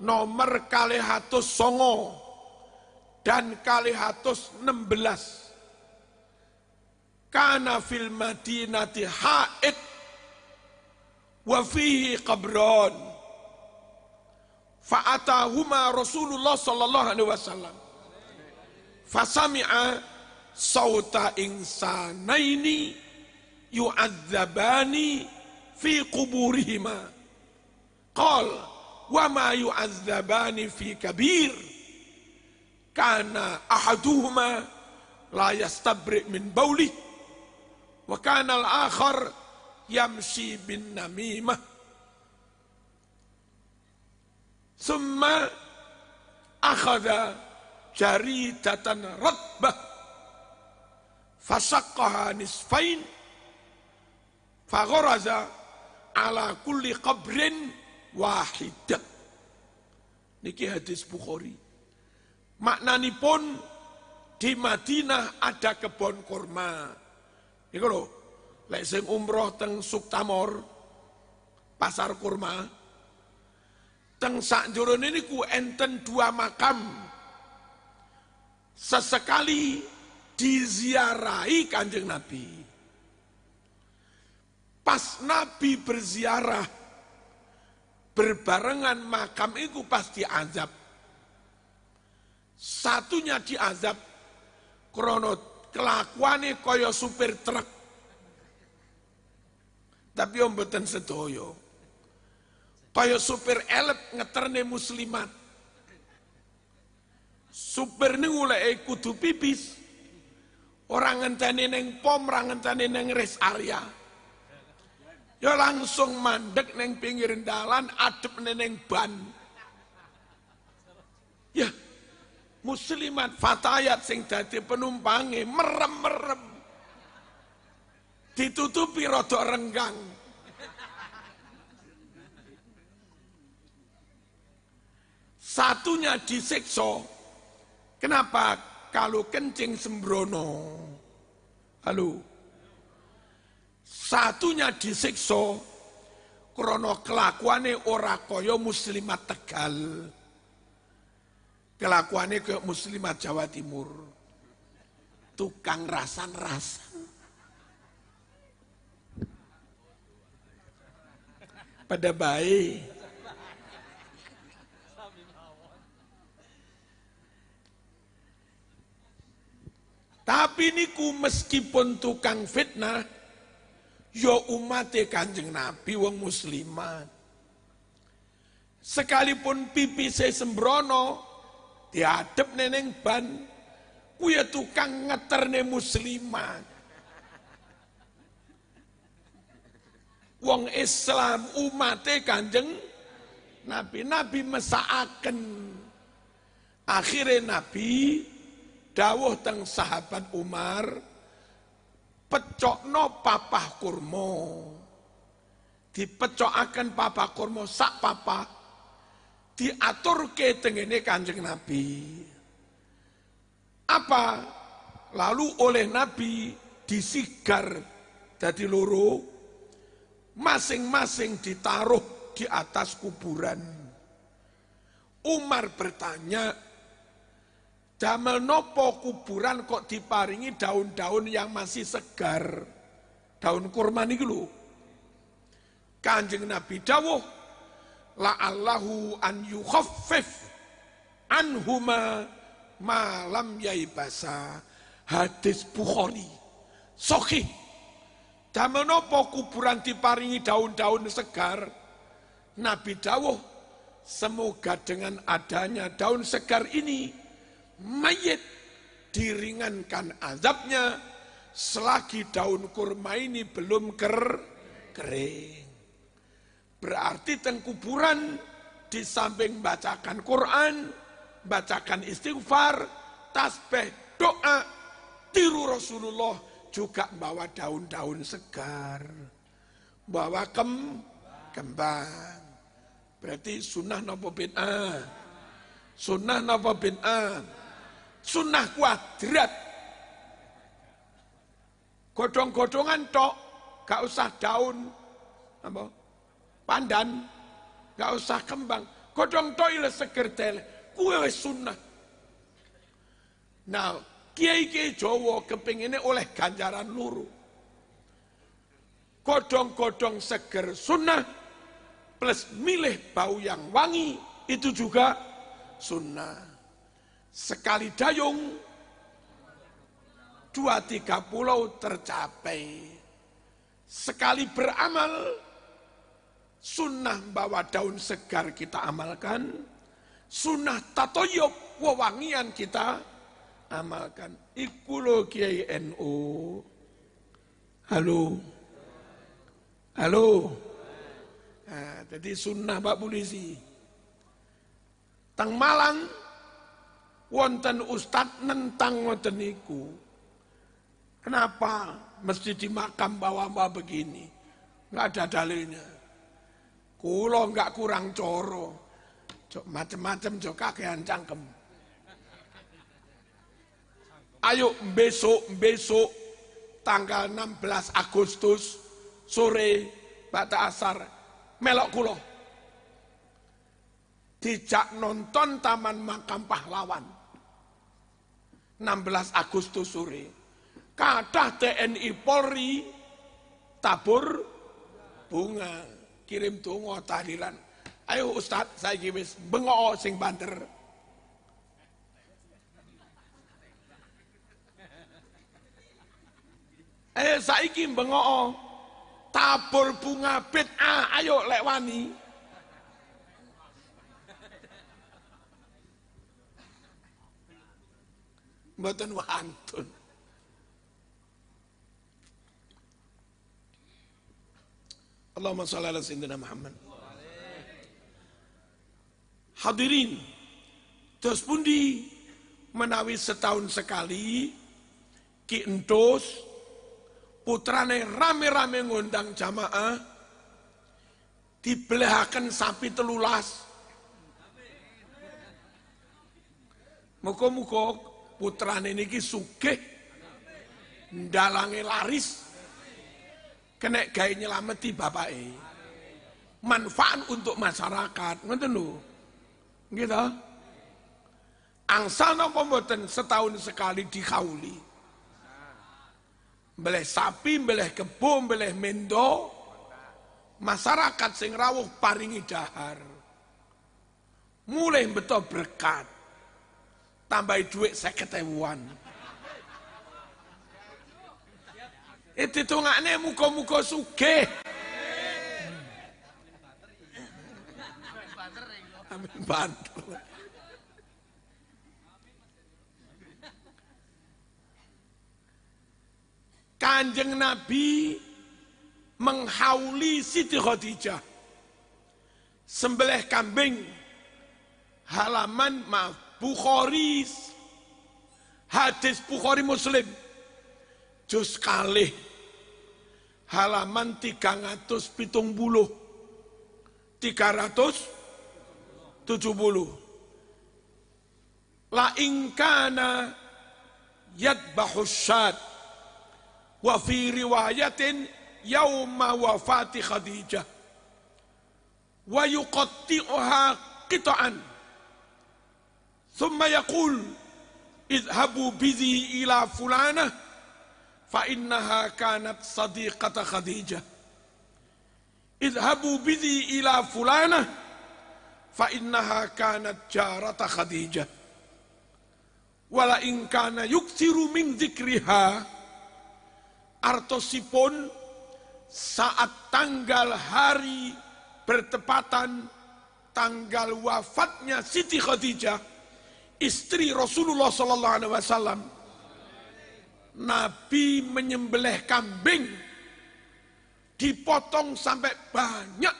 nomor 209 dan 216. Kana fil madinati haid wa fihi qabron. Fa'atahuma Rasulullah sallallahu alaihi wasallam. Fasami'a sauta insanaini yu'adzabani fi kuburihima. Qal wa ma yu'adzabani fi kabir. Kana ahaduhuma la yastabri' min baulih wa kana al-akhar yamshi bin namimah. Summa akhadha jaridatan ratbah fasaqqaha nisfain fagharaza ala kulli qabrin wahidah. Niki hadis Bukhari. Maknanipun di Madinah ada kebun kurma. Niku lho, lek sing umroh teng Suktamor, pasar kurma. Teng sak njurone niku enten 2 makam. Sesekali diziarahi Kanjeng Nabi. Pas Nabi berziarah berbarengan makam itu pasti azab. Satunya diazab krono kelakuane kaya supir truk. Tapi om mboten sedaya. Kaya supir elep ngeterne muslimat. Supir niku lek kudu pipis. Ora ngenteni ning pom, ora ngenteni ning rest area. Ya langsung mandek ning pinggir dalan, adep ning ban. Ya, muslimat fatayat sing dadi penumpange merem-merem. Ditutupi rada renggang. Satunya disiksa. Kenapa? Kalau kencing sembrono. Halo. Satunya disiksa krana kelakuane ora kaya muslimat Tegal. Kelakuane kaya muslimat Jawa Timur. Tukang rasan-rasan. Pada baik. Tapi niku meskipun tukang fitnah, yo umate Kanjeng Nabi wong muslimat. Sekalipun pipi saya sembrono, diadep neneng ban, kuya tukang ngeterne muslimat. Wong Islam umate Kanjeng Nabi mesakaken. Akhirnya Nabi dawuh teng sahabat Umar, pecokno papah kurma. Dipecokaken papah kurma sak papah, diaturke tengene Kanjeng Nabi. Apa? Lalu oleh Nabi disigar dadi loro, masing-masing ditaruh di atas kuburan. Umar bertanya, damel nopo kuburan kok diparingi daun-daun yang masih segar? Daun kurma niku lho. Kanjeng Nabi dawuh, la'allahu an yukhaffif anhuma malam yaibasa. Hadis Bukhari sahih. Damel nopo kuburan diparingi daun-daun segar? Nabi dawuh, semoga dengan adanya daun segar ini mayit diringankan azabnya selagi daun kurma ini belum kering. Berarti teng kuburan di samping bacakan Quran, bacakan istighfar, tasbih, doa, tiru Rasulullah, juga bawa daun-daun segar, bawa kembang. Berarti sunnah napa bid'ah? Sunnah napa bid'ah? Sunnah kuadrat. Godhong-godhongan tok, gak usah daun apa? Pandan, gak usah kembang. Godhong tok ile seger tele, kuwi wis sunnah. Nah, kiai-kiai Jawa kepingine oleh ganjaran loro. Godhong-godhong seger sunnah, plus milih bau yang wangi, itu juga sunnah. Sekali dayung, 2-3 pulau tercapai. Sekali beramal, sunnah bawa daun segar kita amalkan, sunnah tatoyub wewangian kita amalkan. Iku lho Kiai NU. Halo. Nah, jadi sunnah Pak Polisi. Teng Malang wonten ustad nentang ngoten niku. Kenapa mesti di makam bawa-bawa begini? Enggak ada dalilnya. Kulo enggak kurang coro. Jok macem-macem jok kakean cangkem. Ayo besok tanggal 16 Agustus sore bata asar melok kulo. Dijak nonton Taman Makam Pahlawan. 16 Agustus sore. Kathah TNI Polri tabur bunga. Kirim donga tahlilan. Ayo Ustaz, saiki wis bengok sing banter. Saiki bengok tabur bunga bid'ah, ayo lek wani. Mboten wantun. Allahumma shalli ala sayyidina Muhammad. Hadirin, terus pundi menawi setahun sekali Ki Entus putrane rame-rame ngundang jamaah dibelahaken sapi 13. Muga-muga putrane niki sugih ndalange laris, kena gawe nyelameti bapake. Manfaat untuk masyarakat, ngoten lho. Gitu. Angsal napa mboten setahun sekali dikauli. Beleh sapi, beleh kebo, beleh mendo, masyarakat sing rawuh paringi dahar. Mulai beto berkat. Tambahi duit 50.000-an. Itu tungakne muga-muga sugih. Amin banter. Kanjeng Nabi menghauli Siti Khadijah. Sembelih kambing halaman Bukhari, hadis Bukhari Muslim juz kalih halaman 370 la ingkana yadbahu syad wa fi riwayatin yauma wafati Khadijah wa yuqatti'uha qita'an thumma yaqul idhabu bizi ila fulanah fa innaha kanat sadiqata Khadijah idhabu bizi ila fulanah fa innaha kanat jarata Khadijah wala in kana yuksiru min zikriha artosipun saat tanggal hari bertepatan tanggal wafatnya Siti Khadijah istri Rasulullah sallallahu alaihi wasallam, Nabi menyembelih kambing, dipotong sampai banyak,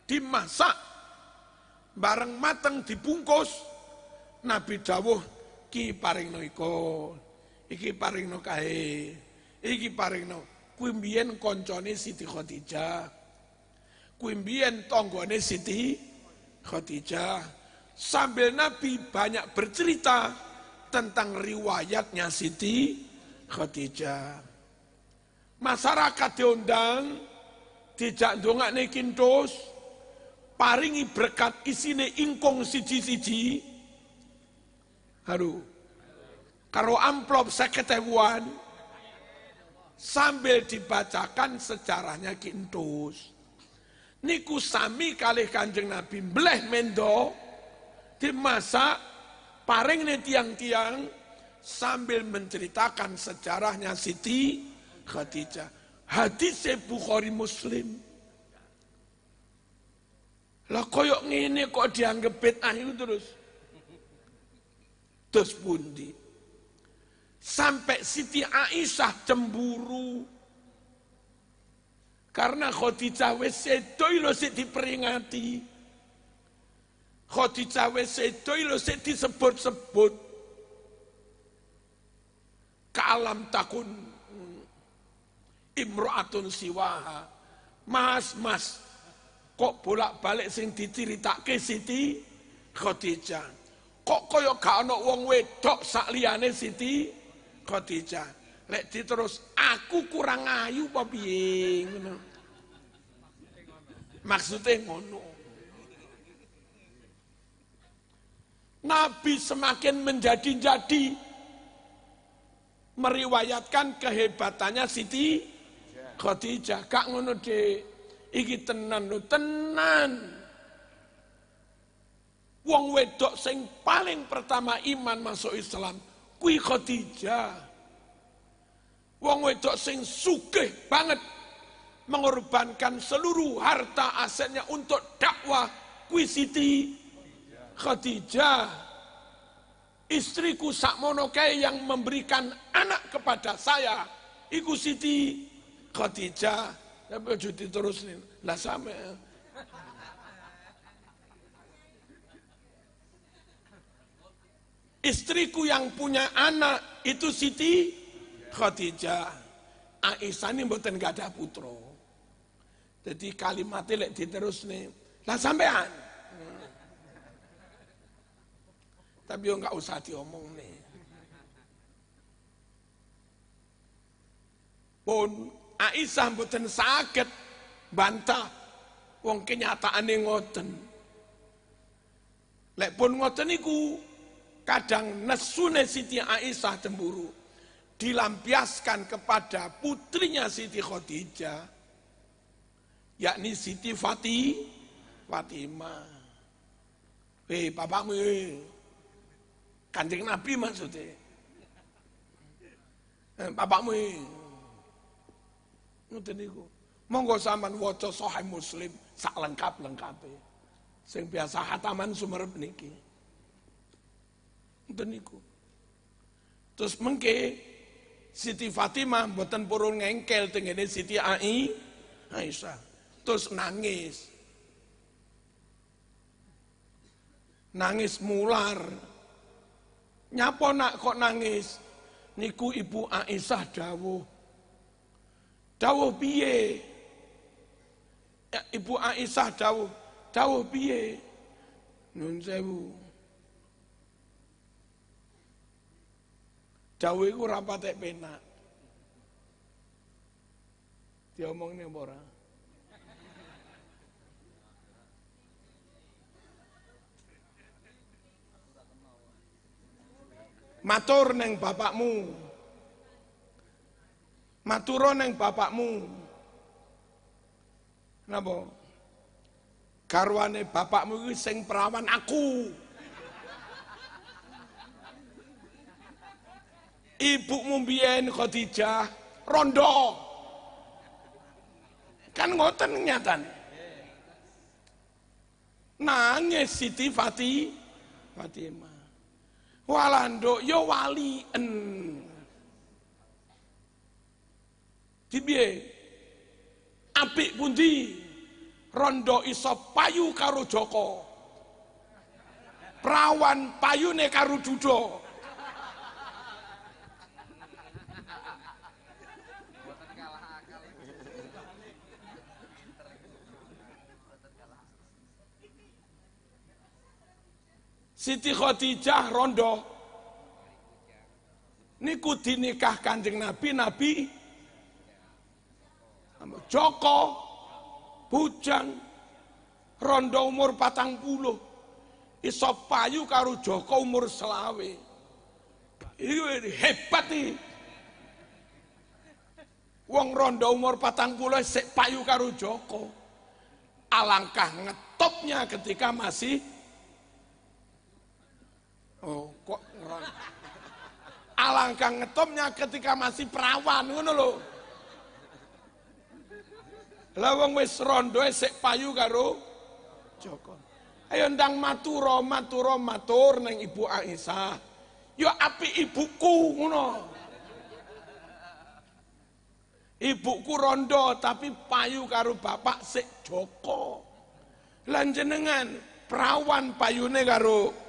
dimasak, bareng mateng dibungkus. Nabi dawuh, ki paringno iko, iki paringno kae, iki paringno. Kuwi mbiyen koncone Siti Khadijah, kuwi mbiyen tanggane Siti Khadijah. Sambil Nabi banyak bercerita tentang riwayatnya Siti Khadijah. Masyarakat diundang, dijak ndongakne kintus, paringi berkat isine ingkung siji-siji. Haru. Karo amplop 50.000-an sambil dibacakan sejarahnya kintus. Niku sami kalih Kanjeng Nabi mbleh mendo dimasak paring nih tiang-tiang sambil menceritakan sejarahnya Siti Khadijah. Hadis Bukhari Muslim. Lah koyok ngene kok dianggap bid'ah itu terus. Terus pundi? Sampai Siti Aisyah cemburu. Karena Khadijah wis sedo lho sik diperingati. Khadijah wis sedo lho sik disebut-sebut. Kalam takun imro'atun siwaha. Mas, kok bolak-balik sing diceritake Siti Khadijah. Kok kaya gak ana wong wedok sak liyane Siti Khadijah. Lek diterus aku kurang ayu apa piye ngono. Maksudnya ngono. Nabi semakin menjadi-jadi meriwayatkan kehebatannya Siti Khadijah. Kak ngono Dik, iki tenan lho, tenan. Wong wedok sing paling pertama iman masuk Islam kuwi Khadijah. Wong wedok sing sugih banget mengorbankan seluruh harta asetnya untuk dakwah kuwi Siti Khadijah. Istriku sakmono kae yang memberikan anak kepada saya iku Siti Khadijah. Tapi aja diterusin. Lah sampe istriku yang punya anak itu Siti Khadijah. Aisyah ini mboten gak ada putra. Jadi kalimatnya lek diterusne. Lah sampean. Tapi yo nggak usah diomong nih. Pun Aisyah mboten saged bantah wong kenyataane ngoten. Lek pun ngoten niku kadang nesune Siti Aisyah cemburu dilampiaskan kepada putrinya Siti Khadijah, yakni Siti Fatimah. Bapakmu Kanjeng Nabi maksudnya. Bapakmu ngoten niku. Monggo sampean waca Sahih Muslim sak lengkap-lengkape. Sing biasa hataman Sumerep niki. Ngoten niku. Terus mengke Siti Fatimah mboten purun ngengkel tengene Siti Aisyah. Terus nangis. Nangis mular. Nyapa nak kok nangis? Niku Ibu Aisyah dawuh. Dawuh piye? Ya, Ibu Aisyah dawuh. Dawuh piye? Nun sewu. Dawuh iku ora patek penak. Diomongne apa ora? Matur neng bapakmu. Maturo neng bapakmu. Napa? Garwane bapakmu iki sing perawan aku. Ibumu mbiyen Khadijah rondo. Kan ngoten nyatane. Nangis Siti Fatimah. Walando yo walien. Dipiye? Apik pundi? Rondo iso payu karo Joko. Prawan payune karo Dudo. Siti Khadijah rondo niku dinikah Kanjeng Nabi Joko bujang rondo umur 40 iso payu karo Joko umur 20. Iku hebat iki. Wong rondo umur 40 sik payu karo Joko. Alangkah ngetopnya ketika masih kok alangkah ngetopnya ketika masih perawan ngono lho. Lah wong wis rondo sik payu karo Joko. Ayo ndang matur neng Ibu Aisyah. Yo apik ibuku ngono. Ibuku rondo tapi payu karo bapak sik Joko. Lan jenengan perawan payune karo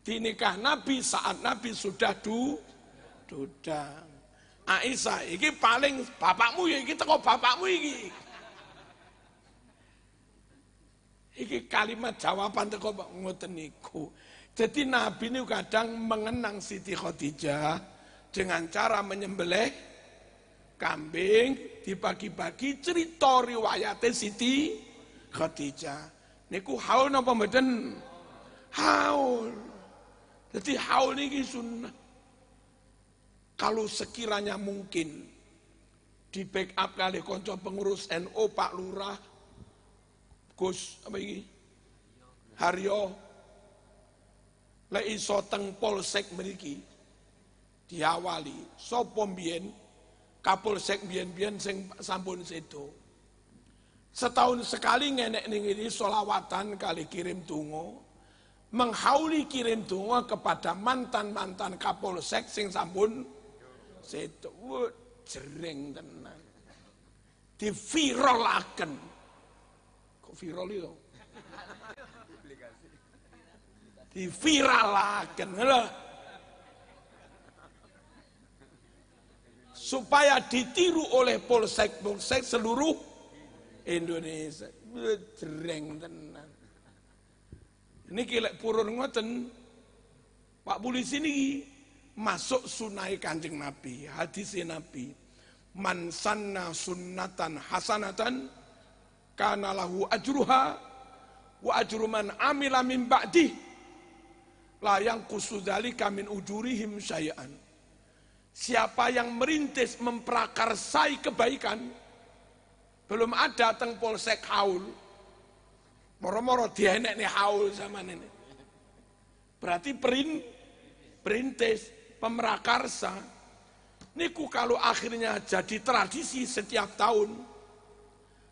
dinikah Nabi saat Nabi sudah dudang. Aisyah, iki paling bapakmu ya, iki teko bapakmu iki. Iki kalimat jawaban teko ngoten niku. Jadi Nabi ini kadang mengenang Siti Khadijah dengan cara menyembelih kambing, dibagi-bagi cerita riwayatnya Siti Khadijah. Niku haul napa mboten? Haul. Jadi haul niki sunnah. Kalau sekiranya mungkin di backup kali konco pengurus NU Pak Lurah, Gus apa iki? Haryo, lek iso teng Polsek mriki diawali sapa mbiyen Kapolsek mbiyen-mbiyen sing sampun sedo. Setahun sekali ngenek ning ini sholawatan kali kirim donga. Menghauli kirim donga kepada mantan-mantan Kapolsek sing sampun sedo. Jering tenan. Diviralaken. Kok viral itu? Diviralaken lho. Supaya ditiru oleh polsek-polsek seluruh Indonesia. Jering tenan. Ini kilek purun ngoten, Pak Polisi ini masuk sunai Kanjeng Nabi, hadis Nabi. Man sanna sunnatan hasanatan kana lahu ajruha wa ajru man amila min ba'dih la yanqusu dzalika min ujurihim syai'an. Siapa yang merintis memprakarsai kebaikan, belum ada teng Polsek haul. Moro-moro dienek nih haul sama ini. Berarti perintis, pemrakarsa. Niku kalau akhirnya jadi tradisi setiap tahun,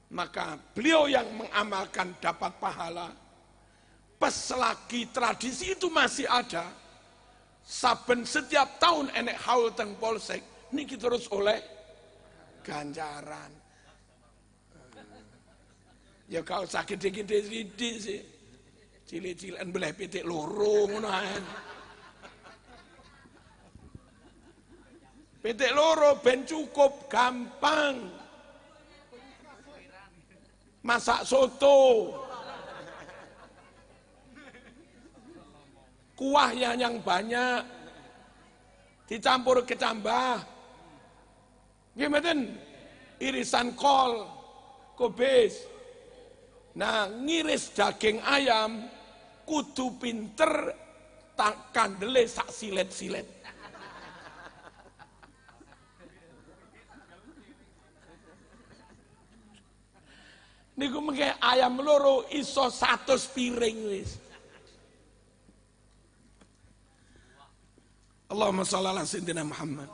Maka beliau yang mengamalkan dapat pahala. Pas lagi tradisi itu masih ada, saben setiap tahun enek haul teng polsek, niki terus oleh ganjaran. Ya kau sakit gede-gede sih, cilik-cilikan belah pitik loro ngono ae. Pitik loro ben cukup, gampang. Masak soto. Kuahnya yang banyak. Dicampur kecambah. Gimana? Irisan kol, kobis. Nah, ngiris daging ayam kudu pinter tak kandele sak silet-silet. Niku mengke ayam loro iso 100 piring wis. Allahumma shalli ala sayyidina Muhammad.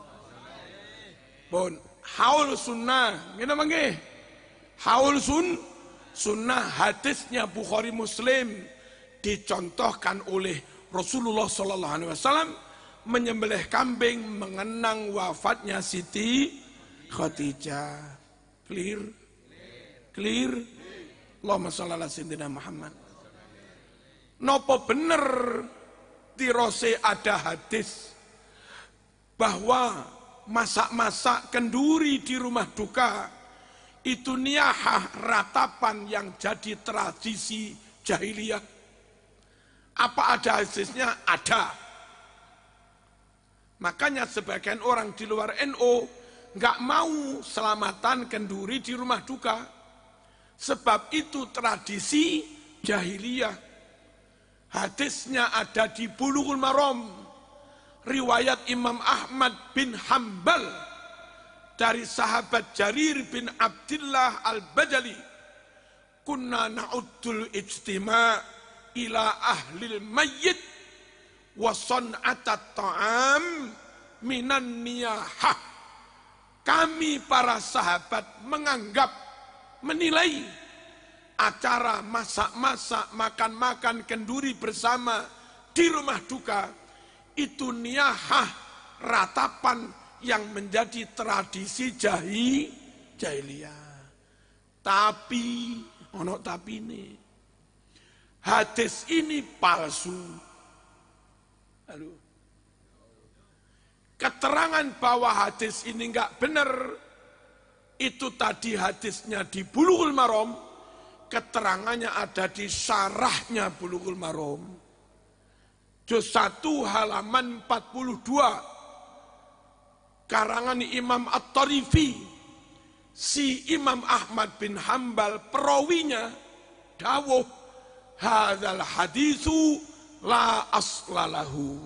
Pun haul sunnah, ngene mangke. Haul sunnah hadisnya Bukhari Muslim dicontohkan oleh Rasulullah sallallahu alaihi wasallam menyembelih kambing mengenang wafatnya Siti Khadijah. Clear? Allahumma shalli ala sayyidina Muhammad. Nopo bener tirose ada hadis bahwa masak-masak kenduri di rumah duka itu niyahah ratapan yang jadi tradisi jahiliyah. Apa ada hadisnya? Ada. Makanya sebagian orang di luar NU nggak mau selamatan kenduri di rumah duka. Sebab itu tradisi jahiliyah. Hadisnya ada di Bulughul Maram. Riwayat Imam Ahmad bin Hanbal dari sahabat Jarir bin Abdullah al-Bajali. Kunna na'uddul ijtima' ila ahlil mayyit wa san'atat ta'am minan niyahah. Kami para sahabat menilai acara masak-masak, makan-makan kenduri bersama di rumah duka itu niyahah, ratapan yang menjadi tradisi jahiliyah. Tapi ono tapi ini hadis ini palsu. Aduh. Keterangan bahwa hadis ini enggak benar itu tadi hadisnya di Bulughul Maram, keterangannya ada di syarahnya Bulughul Maram. Juz 1 halaman 42. Karangan Imam At-Tarifi. Si Imam Ahmad bin Hanbal perawinya dawuh hadzal hadisu la aslalahu.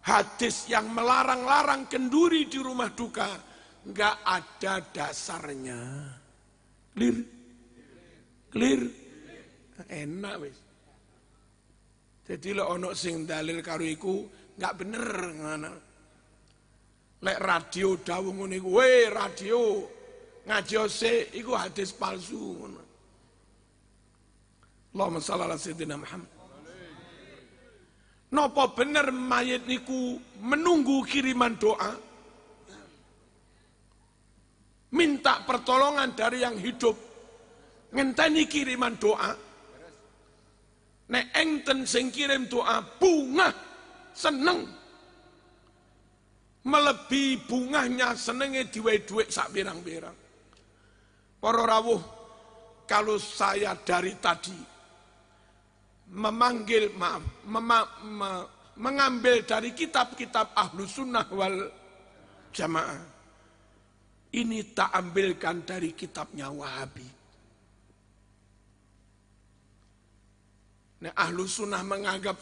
Hadis yang melarang-larang kenduri di rumah duka nggak ada dasarnya. Clear? Enak wis. Jadi lek ono sing dalil karo iku nggak bener ngono. Lek radio dawuh ngene iku, "We radio, ngaji sik iku hadis palsu ngono." Allahumma shalli ala sayyidina Muhammad. Napa bener mayit niku menunggu kiriman doa? Minta pertolongan dari yang hidup, ngenteni kiriman doa. Nek enten sing kirim doa bunga seneng, melebihi bunganya senenge diwehi dhuwit sak pirang-pirang. Para rawuh, kalau saya dari tadi mengambil dari kitab-kitab Ahlus Sunnah wal Jamaah, ini tak ambilkan dari kitabnya Wahabi. Nah, Ahlus Sunnah menganggap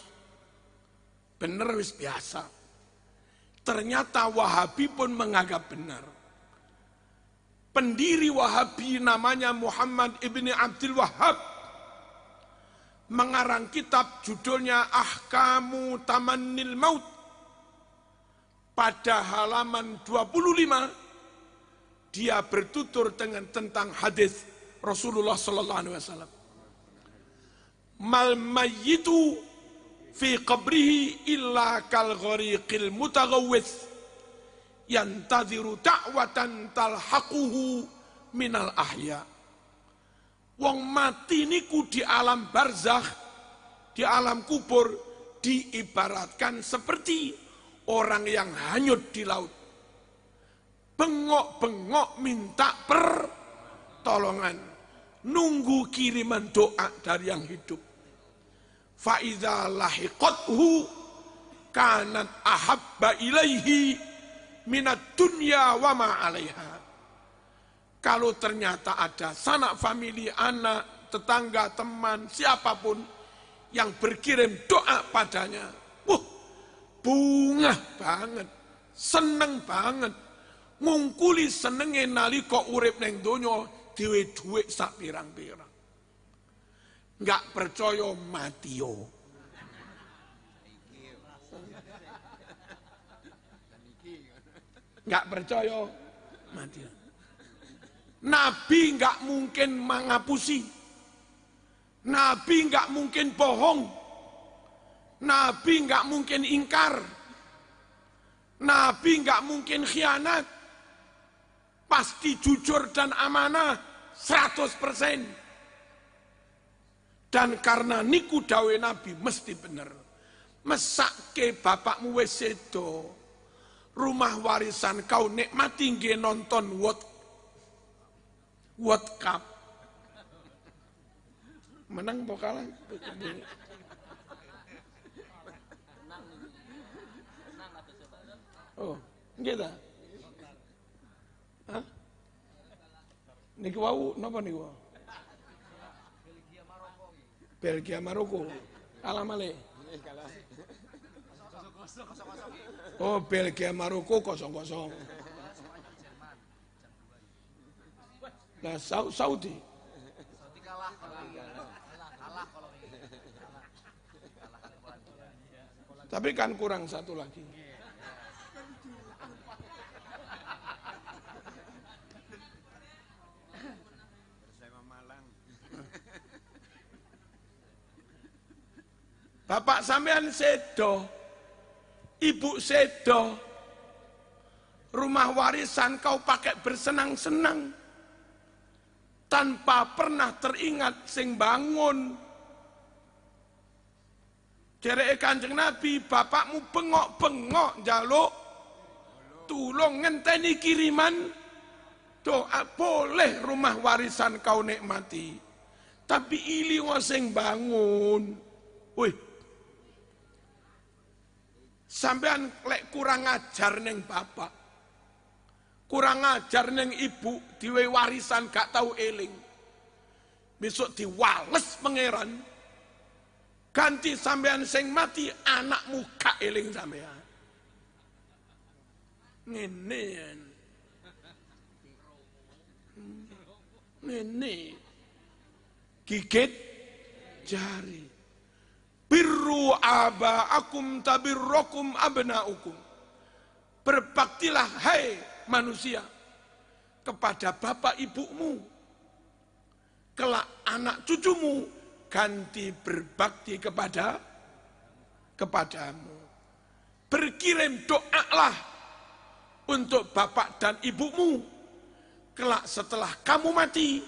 benar wis biasa. Ternyata Wahabi pun menganggap benar. Pendiri Wahabi namanya Muhammad ibni Abdul Wahhab mengarang kitab judulnya Ahkamu Tamannil Maut. Pada halaman 25 dia bertutur tentang hadis Rasulullah sallallahu alaihi wasallam. Mal mayyitu fi qabrihi illa kal ghariqil mutaghawwis yantadhiru da'watan talhaquhu minal ahya. Wong mati niku di alam barzakh, di alam kubur, diibaratkan seperti orang yang hanyut di laut. Bengok-bengok minta pertolongan, nunggu kiriman doa dari yang hidup. Fa'idha lahiqathu kanat ahabba ilaihi minat dunya wa ma 'alaiha. Kalau ternyata ada sanak famili, anak, tetangga, teman, siapapun yang berkirim doa padanya, bunga banget, seneng banget, ngungkuli senenge nalika urip ning donya dhewe dhuwit sak pirang-pirang. Enggak percaya mati yo. Enggak percaya mati. Nabi enggak mungkin mengapusi. Nabi enggak mungkin bohong. Nabi enggak mungkin ingkar. Nabi enggak mungkin khianat. Pasti jujur dan amanah 100%. Dan karena niku dawe Nabi mesti bener. Mesake bapakmu wis sedo. Rumah warisan kau nikmati nggih nonton World Cup. Menang apa kalah? Oh, nggih ta? Hah? Niku wau napa niku? Belgia Maroko. Kalah malih. Oh, Belgia Maroko 0-0. Nah, Saudi kalah kalau tapi kan kurang satu lagi. Bapak sampean sedo, ibu sedo, rumah warisan kau pakai bersenang-senang tanpa pernah teringat sing bangun. Dereke Kanjeng Nabi, bapakmu bengok-bengok njaluk tulung ngenteni kiriman doa, boleh rumah warisan kau nikmati, tapi ilingo sing bangun. Wih, sampean lek kurang ajar neng bapak, kurang ajar neng ibu, diwe warisan gak tahu eling, besok diwales pangeran, ganti sampean sing mati, anakmu gak eling sampean. Ngene gigit jari. Birru aba'akum tabirrukum abna'ukum. Berbaktilah hai manusia kepada bapak ibumu, kelak anak cucumu ganti berbakti kepadamu. Berkirim doalah untuk bapak dan ibumu, kelak setelah kamu mati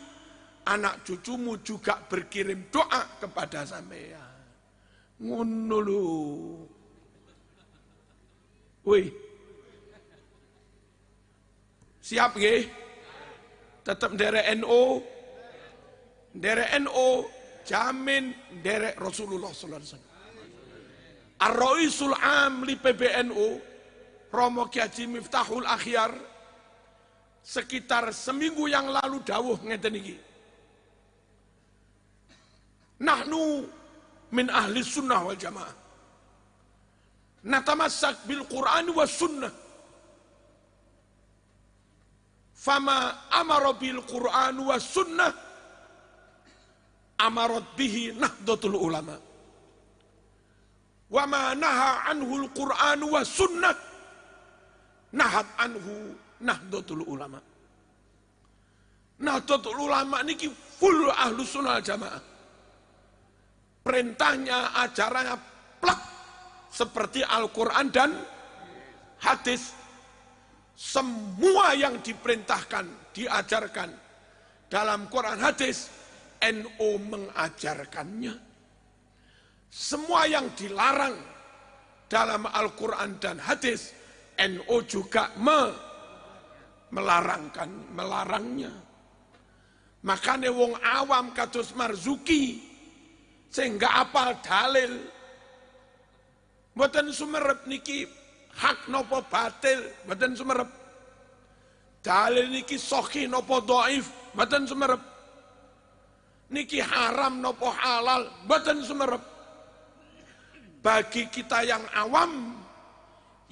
anak cucumu juga berkirim doa kepada sampean. Ngono lho. Wih, siap nggih? Tetap nderek NU, jamin nderek Rasulullah sallallahu alaihi wasallam. Ar-Raisul Am li PBNU, Romo Ki Haji Miftahul Akhyar, sekitar seminggu yang lalu dawuh ngeten iki. Nahnu min ahli sunnah wal jamaah, natamassak bil Quran was sunnah, fama amara bil Quran was sunnah amarat bihi nahdlatul ulama, wa ma naha anhu al Quran was sunnah nahat anhu nahdlatul ulama. Nahdlatul Ulama niki full Ahlus Sunnah Jamaah. Perintahnya, ajarannya plak seperti Al-Quran dan hadis. Semua yang diperintahkan, diajarkan dalam Quran hadis, NU mengajarkannya. Semua yang dilarang dalam Al-Quran dan hadis, NU juga melarangnya. Makanya wong awam kados Marzuki sehingga apal dalil mboten sumerep niki hak nopo batil, mboten sumerep. Dalil niki sahih nopo dhaif, mboten sumerep. Niki haram nopo halal, mboten sumerep. Bagi kita yang awam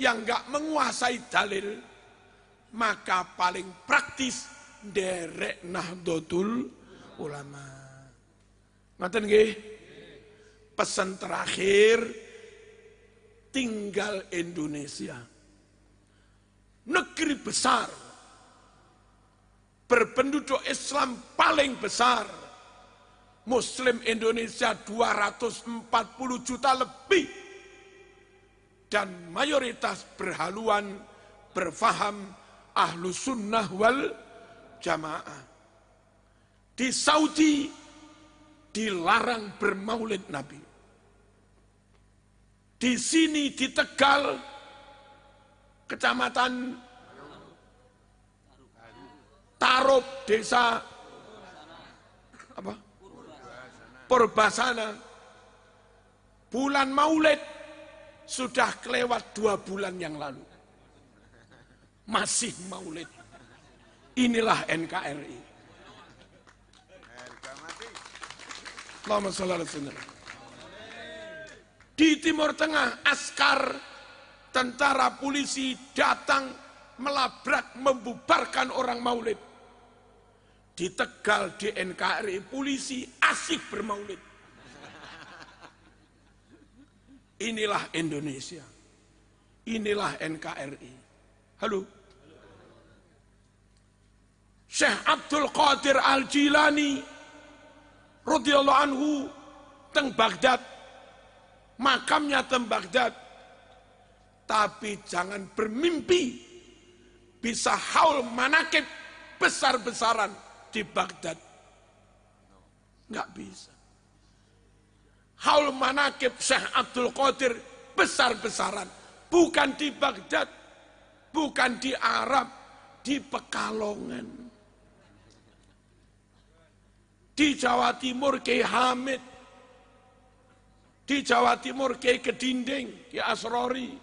yang enggak menguasai dalil, maka paling praktis derek Nahdlatul Ulama. Ngoten nggih? Pesan terakhir, tinggal Indonesia. Negeri besar, berpenduduk Islam paling besar. Muslim Indonesia 240 juta lebih. Dan mayoritas berhaluan, berfaham Ahlus Sunnah wal Jamaah. Di Saudi dilarang bermaulid Nabi. Di sini di Tegal, kecamatan Tarup, desa apa? Purbasana. Bulan Maulid sudah kelewat 2 bulan yang lalu. Masih Maulid. Inilah NKRI. Allahumma sholli ala sayyidina. Di Timur Tengah, askar, tentara, polisi datang melabrak, membubarkan orang Maulid. Di Tegal, di NKRI, polisi asik bermaulid. Inilah Indonesia. Inilah NKRI. Halo. Syekh Abdul Qadir Al-Jilani radhiyallahu anhu teng Baghdad, makamnya teng Baghdad. Tapi jangan bermimpi bisa haul manakib besar-besaran di Baghdad. Enggak bisa. Haul manakib Syekh Abdul Qadir besar-besaran bukan di Baghdad, bukan di Arab, di Pekalongan. Di Jawa Timur Kiai Hamid, di Jawa Timur Kiai Kedinding, Kiai Asrori,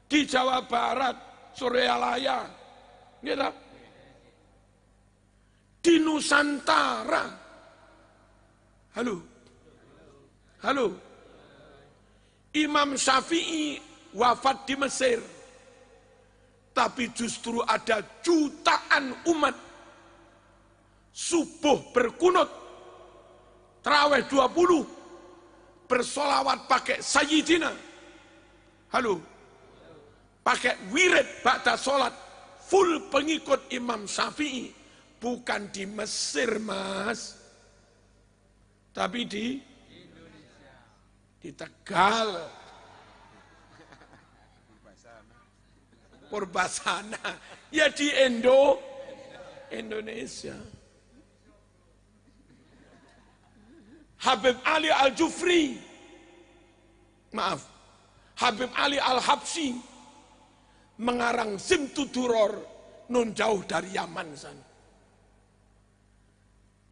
di Jawa Barat Suryalaya, gitu. Di Nusantara, halo, Imam Syafi'i wafat di Mesir, tapi justru ada jutaan umat subuh berkunut, tarawih 20, bersolawat pakai Sayyidina, pakai wirid ba'da sholat, full pengikut Imam Syafi'i, bukan di Mesir mas, tapi di Tegal, Purbasana, ya di Indonesia. Habib Ali Al-Jufri, Habib Ali Al-Habsyi mengarang Simtud-Duror nun jauh dari Yaman sana.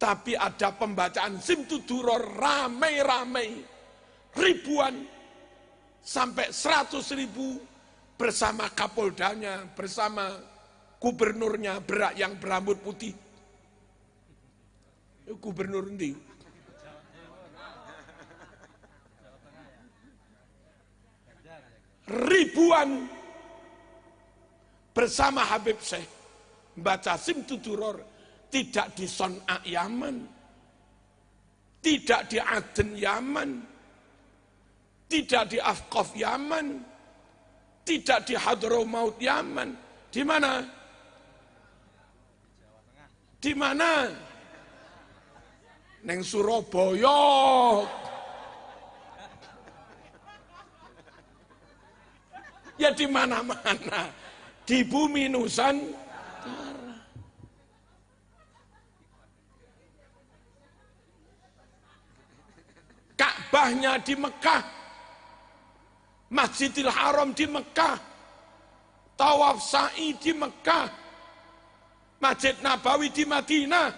Tapi ada pembacaan Simtud-Duror ramai-ramai, ribuan sampai 100.000 bersama Kapoldanya, bersama gubernurnya yang berambut putih. Gubernur nanti. Ribuan bersama Habib Syekh membaca Simtud-Duror, tidak di Son'a Yaman, tidak di Aden Yaman, tidak di Afqaf Yaman, tidak di Hadramaut Yaman. Di mana? Di mana? Neng Surabaya. Ya di mana-mana. Di bumi Nusantara. Ka'bahnya di Mekah. Masjidil Haram di Mekah. Tawaf sa'i di Mekah. Masjid Nabawi di Madinah.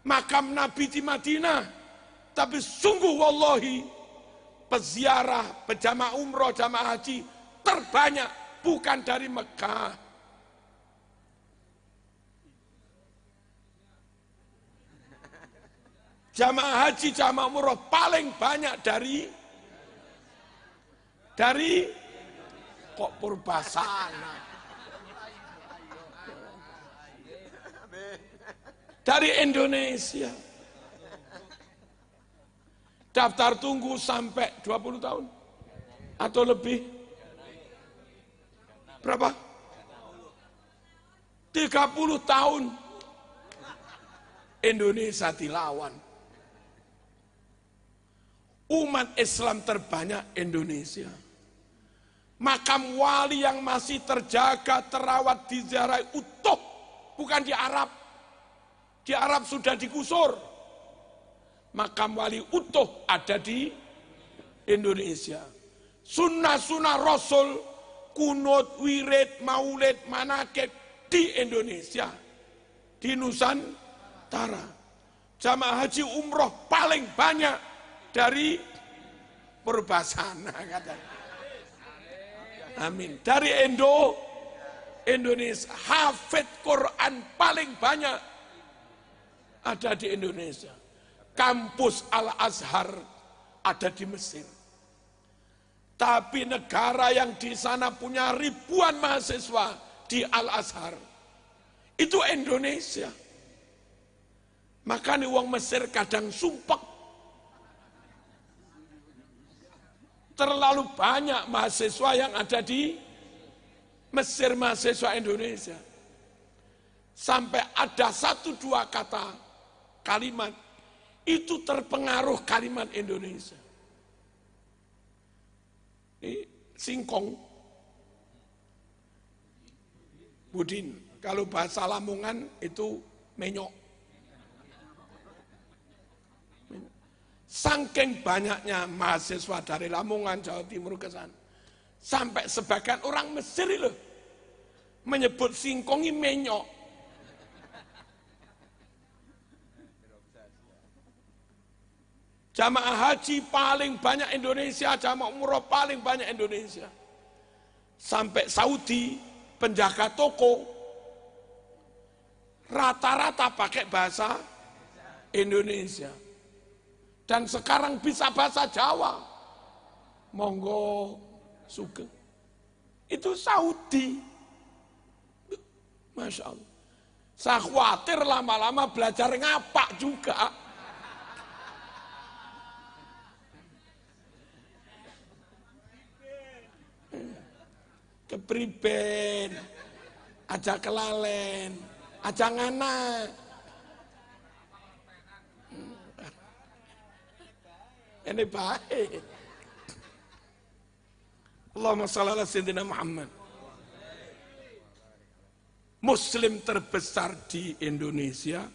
Makam Nabi di Madinah. Tapi sungguh wallahi, peziarah, pejamaah umroh, jamaah haji terbanyak bukan dari Mekah. Jamaah haji, jamaah umroh paling banyak dari kok Purbasana. Dari Indonesia. Daftar tunggu sampai 20 tahun atau lebih. Berapa? 30 tahun Indonesia dilawan. Umat Islam terbanyak Indonesia. Makam wali yang masih terjaga, terawat, diziarahi utuh, bukan di Arab. Di Arab sudah digusur. Makam wali utuh ada di Indonesia. Sunnah-sunnah Rasul, kunut, wirid, maulid, manakib di Indonesia. Di Nusantara. Jamaah haji umroh paling banyak dari Purbasana katanya. Amin. Dari Indonesia. Hafid Quran paling banyak ada di Indonesia. Kampus Al-Azhar ada di Mesir. Tapi negara yang di sana punya ribuan mahasiswa di Al-Azhar itu Indonesia. Makanya uang Mesir kadang sumpek. Terlalu banyak mahasiswa yang ada di Mesir, mahasiswa Indonesia. Sampai ada 1-2 kata kalimat itu terpengaruh kalimat Indonesia. Ini singkong, budin. Kalau bahasa Lamongan itu menyok. Saking banyaknya mahasiswa dari Lamongan, Jawa Timur ke sana. Sampai sebagian orang Mesir loh menyebut singkong ini menyok. Jamaah haji paling banyak Indonesia, jamaah umroh paling banyak Indonesia. Sampai Saudi, penjaga toko, rata-rata pakai bahasa Indonesia. Dan sekarang bisa bahasa Jawa. Monggo sugeng. Itu Saudi. Masya Allah. Saya khawatir lama-lama belajar ngapak juga. Kepriben, aja kelalen, aja ngana. Ini baik. Allahumma shalli ala sayyidina Muhammad. Muslim terbesar di Indonesia,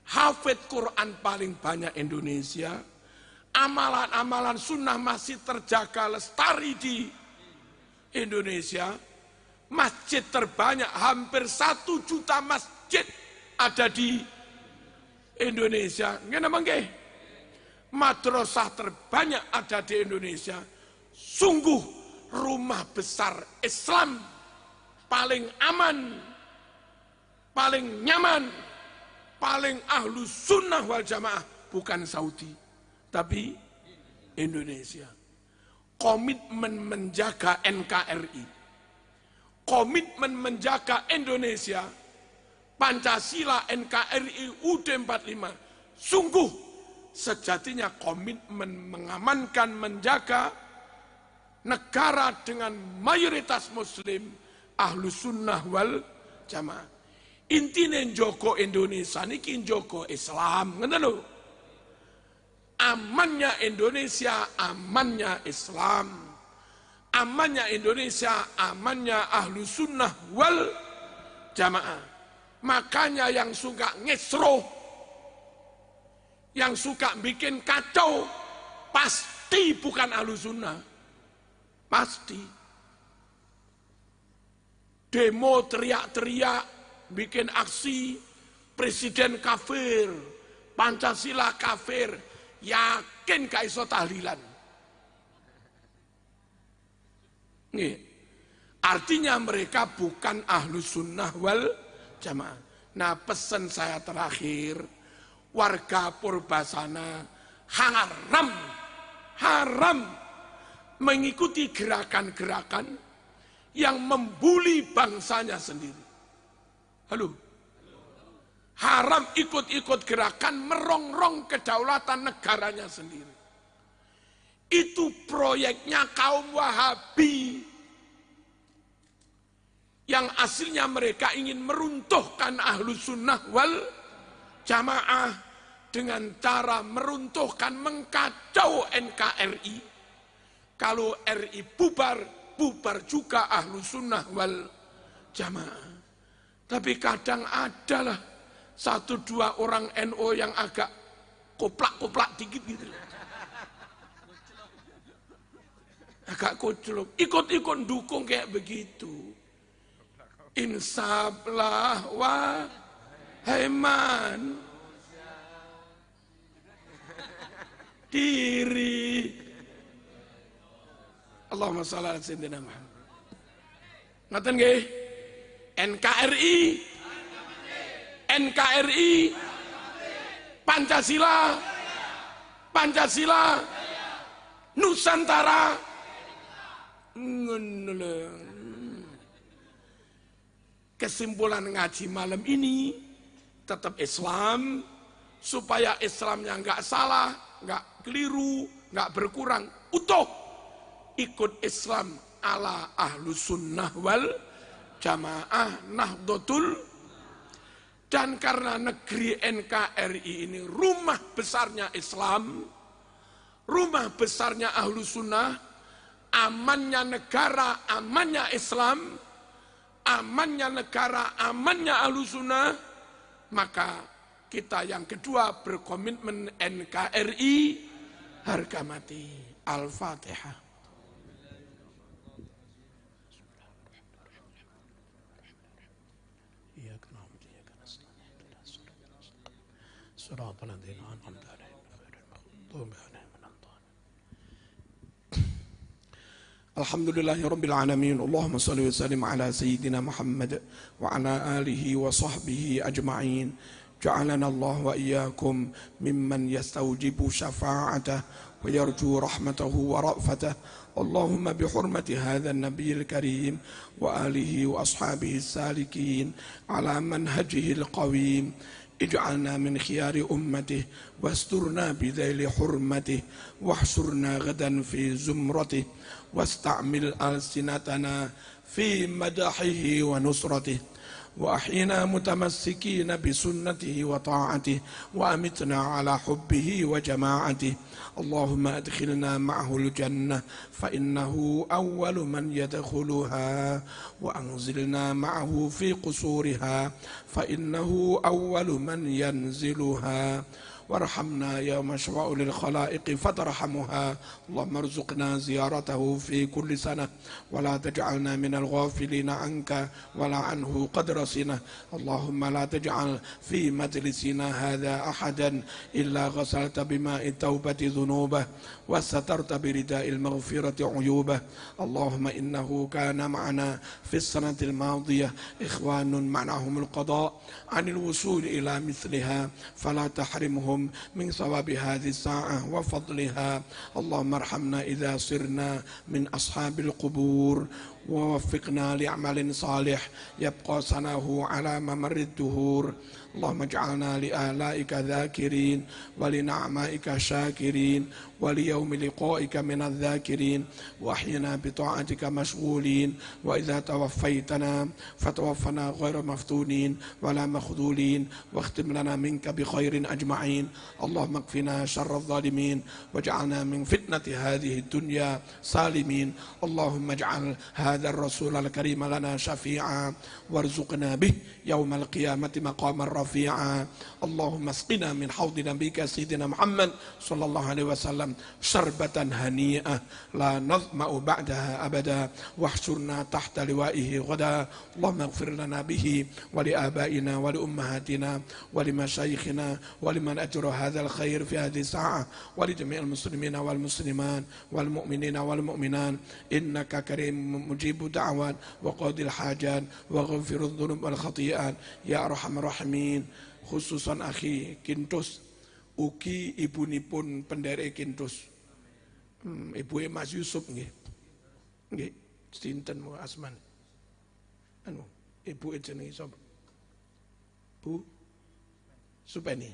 hafid Quran paling banyak Indonesia, amalan-amalan sunnah masih terjaga lestari di Indonesia, masjid terbanyak hampir 1 juta masjid ada di Indonesia. Nggak namanya nggih? Madrasah terbanyak ada di Indonesia. Sungguh rumah besar Islam paling aman, paling nyaman, paling ahlu sunnah wal jamaah bukan Saudi, tapi Indonesia. Komitmen menjaga NKRI, komitmen menjaga Indonesia, Pancasila, NKRI, UUD 45, sungguh sejatinya komitmen mengamankan, menjaga negara dengan mayoritas muslim, ahlu sunnah wal jamaah. Intine njoko Indonesia niki njoko Islam, ngoten lho. Amannya Indonesia, amannya Islam. Amannya Indonesia, amannya ahlu sunnah wal jamaah. Makanya yang suka ngesroh, yang suka bikin kacau, pasti bukan ahlu sunnah. Pasti. Demo teriak-teriak, bikin aksi, presiden kafir, Pancasila kafir, yakin gak iso tahlilan. Nih, artinya mereka bukan ahlus sunnah wal jamaah. Nah, pesan saya terakhir, warga Purbasana haram mengikuti gerakan-gerakan yang membuli bangsanya sendiri. Halo? Haram ikut-ikut gerakan merongrong kedaulatan negaranya sendiri. Itu proyeknya kaum Wahabi. Yang aslinya mereka ingin meruntuhkan Ahlus Sunnah wal Jamaah dengan cara meruntuhkan, mengkacau NKRI. Kalau RI bubar, bubar juga Ahlus Sunnah wal Jamaah. Tapi kadang adalah 1-2 orang NU yang agak koplak-koplak dikit gitu. Agak koclok, ikut-ikut dukung kayak begitu. Insaflah wahai man diri. Allahumma shalli ala sayyidina Muhammad. Ngaten nggih? NKRI, Pancasila, Nusantara. Kesimpulan ngaji malam ini tetap Islam, supaya Islamnya nggak salah, nggak keliru, nggak berkurang, utuh. Ikut Islam ala Ahlus Sunnah wal Jamaah Nahdlatul. Dan karena negeri NKRI ini rumah besarnya Islam, rumah besarnya Ahlus Sunnah, amannya negara, amannya Islam, amannya negara, amannya Ahlus Sunnah, maka kita yang kedua berkomitmen NKRI harga mati. Al-Fatihah. Alhamdulillahirabbil alamin. Allahumma shalli wa sallim ala sayyidina Muhammad wa ala alihi wa sahbihi ajma'in. Ja'alana Allah wa iyyakum mimman yastawjibu syafa'atah wa yarju rahmatahu wa ra'fatah. Allahumma bihurmati hadha an-nabiyil karim wa alihi wa ashabihi salikin ala manhajihi al-qawim. اجعلنا من خيار أمته واسترنا بذيل حرمته واحشرنا غدا في زمرته واستعمل ألسنتنا في مدحه ونصرته وأحينا متمسكين بسنته وطاعته وأمتنا على حبه وجماعته. اللهم أدخلنا معه الجنة فإنه أول من يدخلها وأنزلنا معه في قصورها فإنه أول من ينزلها وارحمنا يوم يشفع للخلائق فترحمها. اللهم ارزقنا زيارته في كل سنة ولا تجعلنا من الغافلين عنك ولا عنه قدر سنة. اللهم لا تجعل في مجلسنا هذا أحدا إلا غسلت بماء التوبة ذنوبه وسترت برداء المغفرة عيوبه. اللهم إنه كان معنا في السنة الماضية إخوان منعهم القضاء عن الوصول إلى مثلها فلا تحرمهم من ثواب هذه الساعة وفضلها. اللهم ارحمنا إذا صرنا من أصحاب القبور ووفقنا لعمل صالح يبقى سناه على ممر الدهور. اللهم اجعلنا لآلائك ذاكرين ولنعمائك شاكرين وليوم لقائك من الذاكرين وأحينا بطاعتك مشغولين وإذا توفيتنا فتوفنا غير مفتونين ولا مخذولين واختم لنا منك بخير أجمعين اللهم اكفنا شر الظالمين واجعلنا من فتنة هذه الدنيا سالمين اللهم اجعل هذا الرسول الكريم لنا شفيعا وارزقنا به يوم القيامة مقاما رفيعا اللهم اسقنا من حوض نبيك سيدنا محمد صلى الله عليه وسلم شربة هنيئة لا نظمأ بعدها أبدا واحشرنا تحت لوائه غدا اللهم اغفر لنا به ولآبائنا ولأمهاتنا ولمشايخنا ولمن أجر هذا الخير في هذه الساعة ولجميع المسلمين والمسلمات والمؤمنين والمؤمنات إنك كريم مجيب دعوات وقاضي الحاجات وغفر الذنوب والخطيئات يا أرحم الراحمين. Khususan akhi Kintus ugi ibunipun penderek Kintus ibu Mas Yusuf nggih nggih sinten mu asman anu ibu jenenge sapa Bu Supeni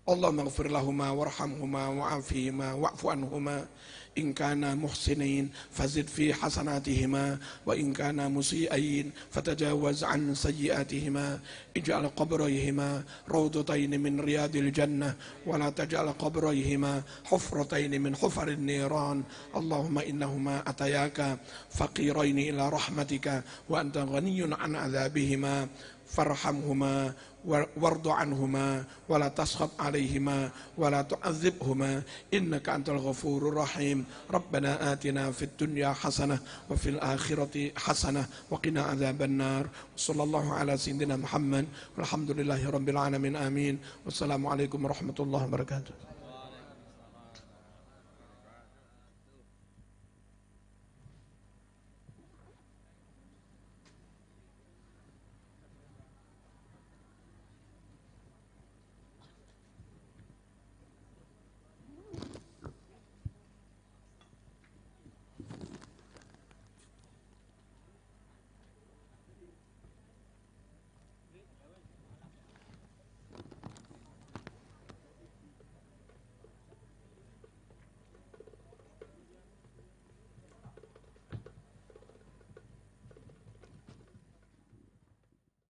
Allahumma ighfir lahuma warhamhuma wa'afihima wa'fu anhuma in kana muhsinin fazid fi hasanatihima wa in kana musii'in fatajawaz an sayyi'atihima ij'al qabrayhima rawdatayn min riyadil jannah wa la taj'al qabrayhima hufratayn min hufarin niran Allahumma innahuma atayaka faqirain ila rahmatika wa anta ghaniyyun an adzabihima farhamhuma wardu anhuma wala taskhab alaihima wala tu'adzibhuma innaka antal ghafurur rahim rabbana atina fid dunya hasanah wa fil akhirati hasanah wa qina adzaban nar sallallahu ala sayyidina Muhammad walhamdulillahi rabbil alamin amin wassalamu alaikum warahmatullahi wabarakatuh.